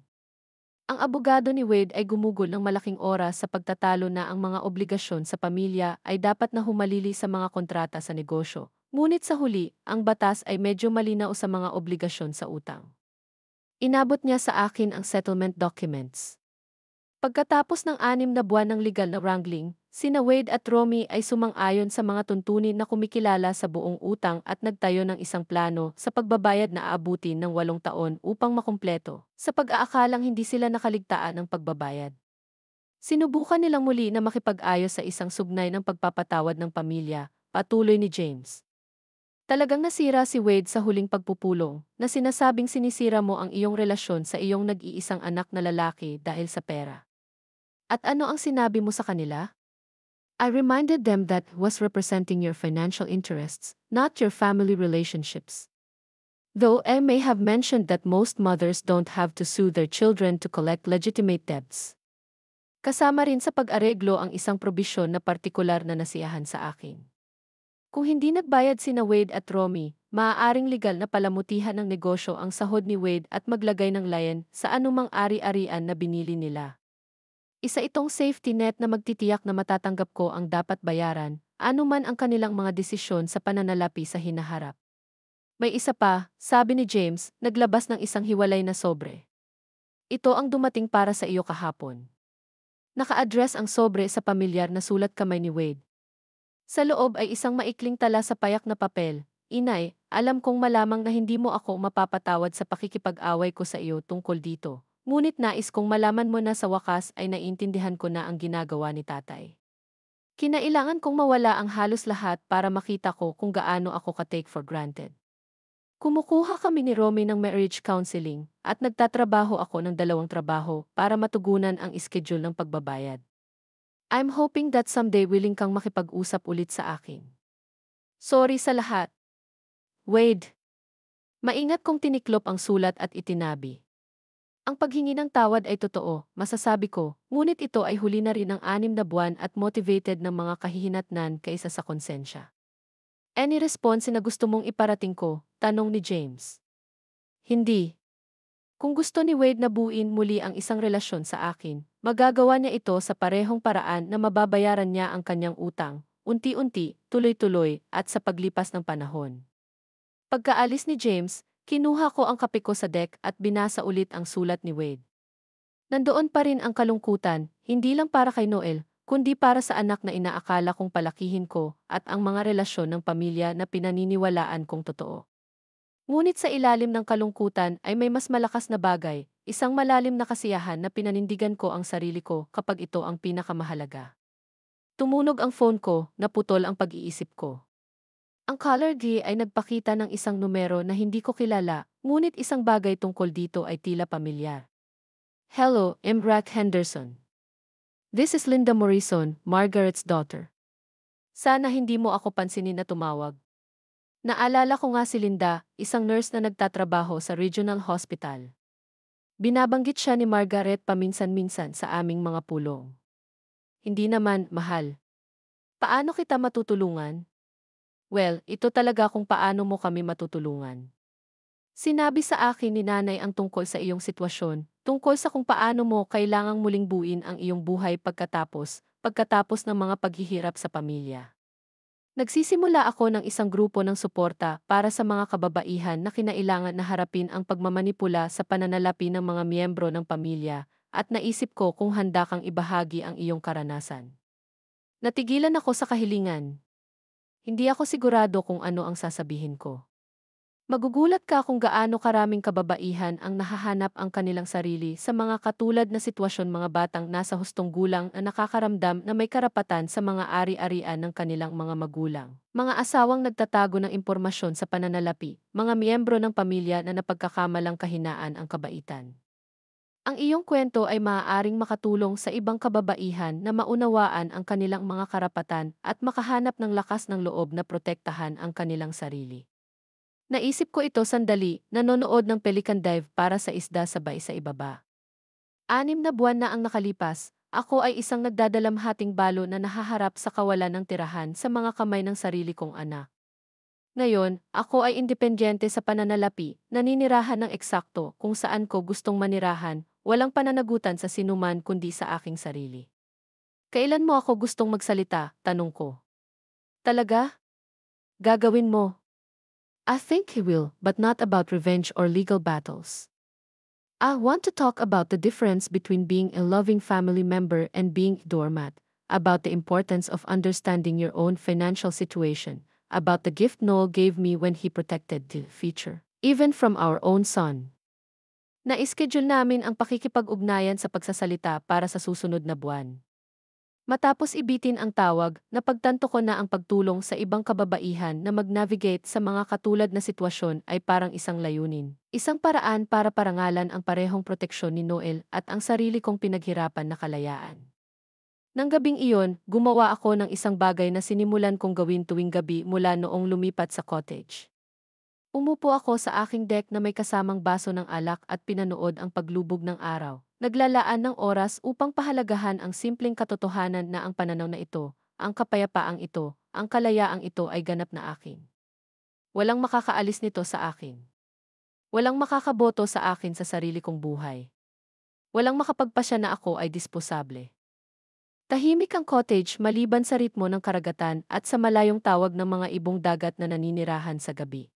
Ang abogado ni Wade ay gumugol ng malaking oras sa pagtatalo na ang mga obligasyon sa pamilya ay dapat na humalili sa mga kontrata sa negosyo. Ngunit sa huli, ang batas ay medyo malinaw sa mga obligasyon sa utang. Inabot niya sa akin ang settlement documents. Pagkatapos ng 6 na buwan ng legal na wrangling, sina Wade at Romy ay sumang-ayon sa mga tuntunin na kumikilala sa buong utang at nagtayo ng isang plano sa pagbabayad na aabutin ng 8 taon upang makumpleto, sa pag-aakalang hindi sila nakaligtaan ng pagbabayad. Sinubukan nilang muli na makipag-ayos sa isang sugnay ng pagpapatawad ng pamilya, patuloy ni James. Talagang nasira si Wade sa huling pagpupulong, na sinasabing sinisira mo ang iyong relasyon sa iyong nag-iisang anak na lalaki dahil sa pera. At ano ang sinabi mo sa kanila? I reminded them that was representing your financial interests, not your family relationships. Though I may have mentioned that most mothers don't have to sue their children to collect legitimate debts. Kasama rin sa pag-areglo ang isang probisyon na partikular na nasiyahan sa akin. Kung hindi nagbayad sina Wade at Romy, maaaring legal na palamutihan ng negosyo ang sahod ni Wade at maglagay ng layan sa anumang ari-arian na binili nila. Isa itong safety net na magtitiyak na matatanggap ko ang dapat bayaran, anuman ang kanilang mga desisyon sa pananalapi sa hinaharap. May isa pa, sabi ni James, naglabas ng isang hiwalay na sobre. Ito ang dumating para sa iyo kahapon. Naka-address ang sobre sa pamilyar na sulat kamay ni Wade. Sa loob ay isang maikling tala sa payak na papel. Inay, alam kong malamang na hindi mo ako mapapatawad sa pakikipag-away ko sa iyo tungkol dito. Ngunit nais kong malaman mo na sa wakas ay naiintindihan ko na ang ginagawa ni tatay. Kinailangan kong mawala ang halos lahat para makita ko kung gaano ako ka-take for granted. Kumukuha kami ni Romy ng marriage counseling at nagtatrabaho ako ng 2 trabaho para matugunan ang schedule ng pagbabayad. I'm hoping that someday willing kang makipag-usap ulit sa akin. Sorry sa lahat. Wade. Maingat kong tiniklop ang sulat at itinabi. Ang paghingi ng tawad ay totoo, masasabi ko, ngunit ito ay huli na rin ng 6 na buwan at motivated ng mga kahihinatnan kaysa sa konsensya. Any response na gusto mong iparating ko? Tanong ni James. Hindi. Kung gusto ni Wade na buuin muli ang isang relasyon sa akin, magagawa niya ito sa parehong paraan na mababayaran niya ang kanyang utang, unti-unti, tuloy-tuloy, at sa paglipas ng panahon. Pagkaalis ni James, kinuha ko ang kape ko sa deck at binasa ulit ang sulat ni Wade. Nandoon pa rin ang kalungkutan, hindi lang para kay Noel, kundi para sa anak na inaakala kong palakihin ko at ang mga relasyon ng pamilya na pinaniniwalaan kong totoo. Ngunit sa ilalim ng kalungkutan ay may mas malakas na bagay, isang malalim na kasiyahan na pinanindigan ko ang sarili ko kapag ito ang pinakamahalaga. Tumunog ang phone ko, naputol ang pag-iisip ko. Ang caller ID ay nagpakita ng isang numero na hindi ko kilala, ngunit isang bagay tungkol dito ay tila pamilyar. Hello, I'm Rack Henderson. This is Linda Morrison, Margaret's daughter. Sana hindi mo ako pansinin na tumawag. Naalala ko nga si Linda, isang nurse na nagtatrabaho sa regional hospital. Binabanggit siya ni Margaret paminsan-minsan sa aming mga pulong. Hindi naman, mahal. Paano kita matutulungan? Well, ito talaga kung paano mo kami matutulungan. Sinabi sa akin ni nanay ang tungkol sa iyong sitwasyon, tungkol sa kung paano mo kailangang muling buuin ang iyong buhay pagkatapos ng mga paghihirap sa pamilya. Nagsisimula ako ng isang grupo ng suporta para sa mga kababaihan na kinailangan na harapin ang pagmamanipula sa pananalapi ng mga miyembro ng pamilya, at naisip ko kung handa kang ibahagi ang iyong karanasan. Natigilan ako sa kahilingan. Hindi ako sigurado kung ano ang sasabihin ko. Magugulat ka kung gaano karaming kababaihan ang nahahanap ang kanilang sarili sa mga katulad na sitwasyon, mga batang nasa hustong gulang na nakakaramdam na may karapatan sa mga ari-arian ng kanilang mga magulang. Mga asawang nagtatago ng impormasyon sa pananalapi, mga miyembro ng pamilya na napagkakamalang kahinaan ang kabaitan. Ang iyong kwento ay maaaring makatulong sa ibang kababaihan na maunawaan ang kanilang mga karapatan at makahanap ng lakas ng loob na protektahan ang kanilang sarili. Naisip ko ito sandali, nanonood ng Pelican Dive para sa isda sabay sa ibaba. 6 na buwan na ang nakalipas, ako ay isang nagdadalamhating balo na nahaharap sa kawalan ng tirahan sa mga kamay ng sarili kong anak. Ngayon, ako ay independyente sa pananalapi, naninirahan ng eksakto kung saan ko gustong manirahan, walang pananagutan sa sinuman kundi sa aking sarili. Kailan mo ako gustong magsalita? Tanong ko. Talaga? Gagawin mo? I think he will, but not about revenge or legal battles. I want to talk about the difference between being a loving family member and being a doormat, about the importance of understanding your own financial situation, about the gift Noel gave me when he protected the future, even from our own son. Na-schedule namin ang pakikipag-ugnayan sa pagsasalita para sa susunod na buwan. Matapos ibitin ang tawag, napagtanto ko na ang pagtulong sa ibang kababaihan na mag-navigate sa mga katulad na sitwasyon ay parang isang layunin. Isang paraan para parangalan ang parehong proteksyon ni Noel at ang sarili kong pinaghirapan na kalayaan. Nang gabing iyon, gumawa ako ng isang bagay na sinimulan kong gawin tuwing gabi mula noong lumipat sa cottage. Umupo ako sa aking deck na may kasamang baso ng alak at pinanood ang paglubog ng araw. Naglalaan ng oras upang pahalagahan ang simpleng katotohanan na ang pananaw na ito, ang kapayapaang ito, ang kalayaang ito ay ganap na akin. Walang makakaalis nito sa akin. Walang makakaboto sa akin sa sarili kong buhay. Walang makapagpasya na ako ay disposable. Tahimik ang cottage maliban sa ritmo ng karagatan at sa malayong tawag ng mga ibong dagat na naninirahan sa gabi.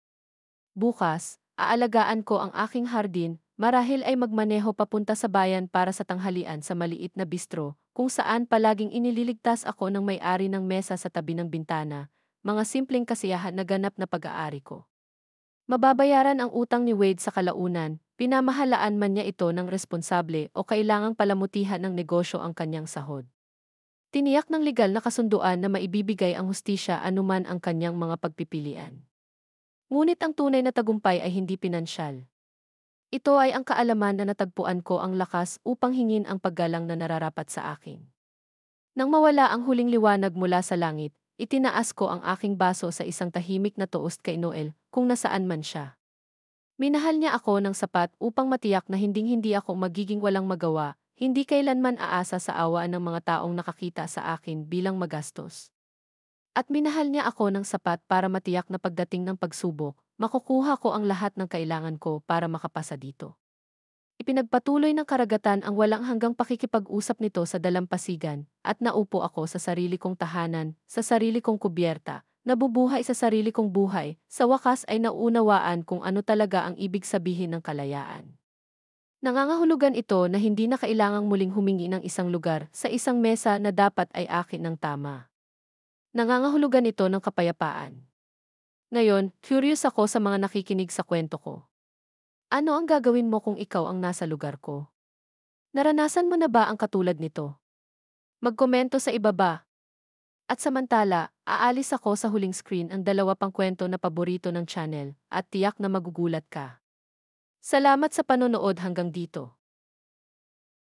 Bukas, aalagaan ko ang aking hardin, marahil ay magmaneho papunta sa bayan para sa tanghalian sa maliit na bistro, kung saan palaging inililigtas ako ng may-ari ng mesa sa tabi ng bintana, mga simpleng kasiyahan na ganap na pag-aari ko. Mababayaran ang utang ni Wade sa kalaunan, pinamahalaan man niya ito ng responsable o kailangang palamutihan ng negosyo ang kanyang sahod. Tiniyak ng legal na kasunduan na maibibigay ang hustisya anuman ang kanyang mga pagpipilian. Ngunit ang tunay na tagumpay ay hindi pinansyal. Ito ay ang kaalaman na natagpuan ko ang lakas upang hingin ang paggalang na nararapat sa akin. Nang mawala ang huling liwanag mula sa langit, itinaas ko ang aking baso sa isang tahimik na toast kay Noel, kung nasaan man siya. Minahal niya ako ng sapat upang matiyak na hinding-hindi ako magiging walang magawa, hindi kailanman aasa sa awa ng mga taong nakakita sa akin bilang magastos. At minahal niya ako ng sapat para matiyak na pagdating ng pagsubok, makukuha ko ang lahat ng kailangan ko para makapasa dito. Ipinagpatuloy ng karagatan ang walang hanggang pakikipag-usap nito sa dalampasigan, at naupo ako sa sarili kong tahanan, sa sarili kong kubyerta, nabubuhay sa sarili kong buhay, sa wakas ay nauunawaan kung ano talaga ang ibig sabihin ng kalayaan. Nangangahulugan ito na hindi na kailangang muling humingi ng isang lugar sa isang mesa na dapat ay akin ng tama. Nangangahulugan ito ng kapayapaan. Ngayon, curious ako sa mga nakikinig sa kwento ko. Ano ang gagawin mo kung ikaw ang nasa lugar ko? Naranasan mo na ba ang katulad nito? Magkomento sa ibaba. At samantala, aalis ako sa huling screen ang dalawa pang kwento na paborito ng channel at tiyak na magugulat ka. Salamat sa panonood hanggang dito.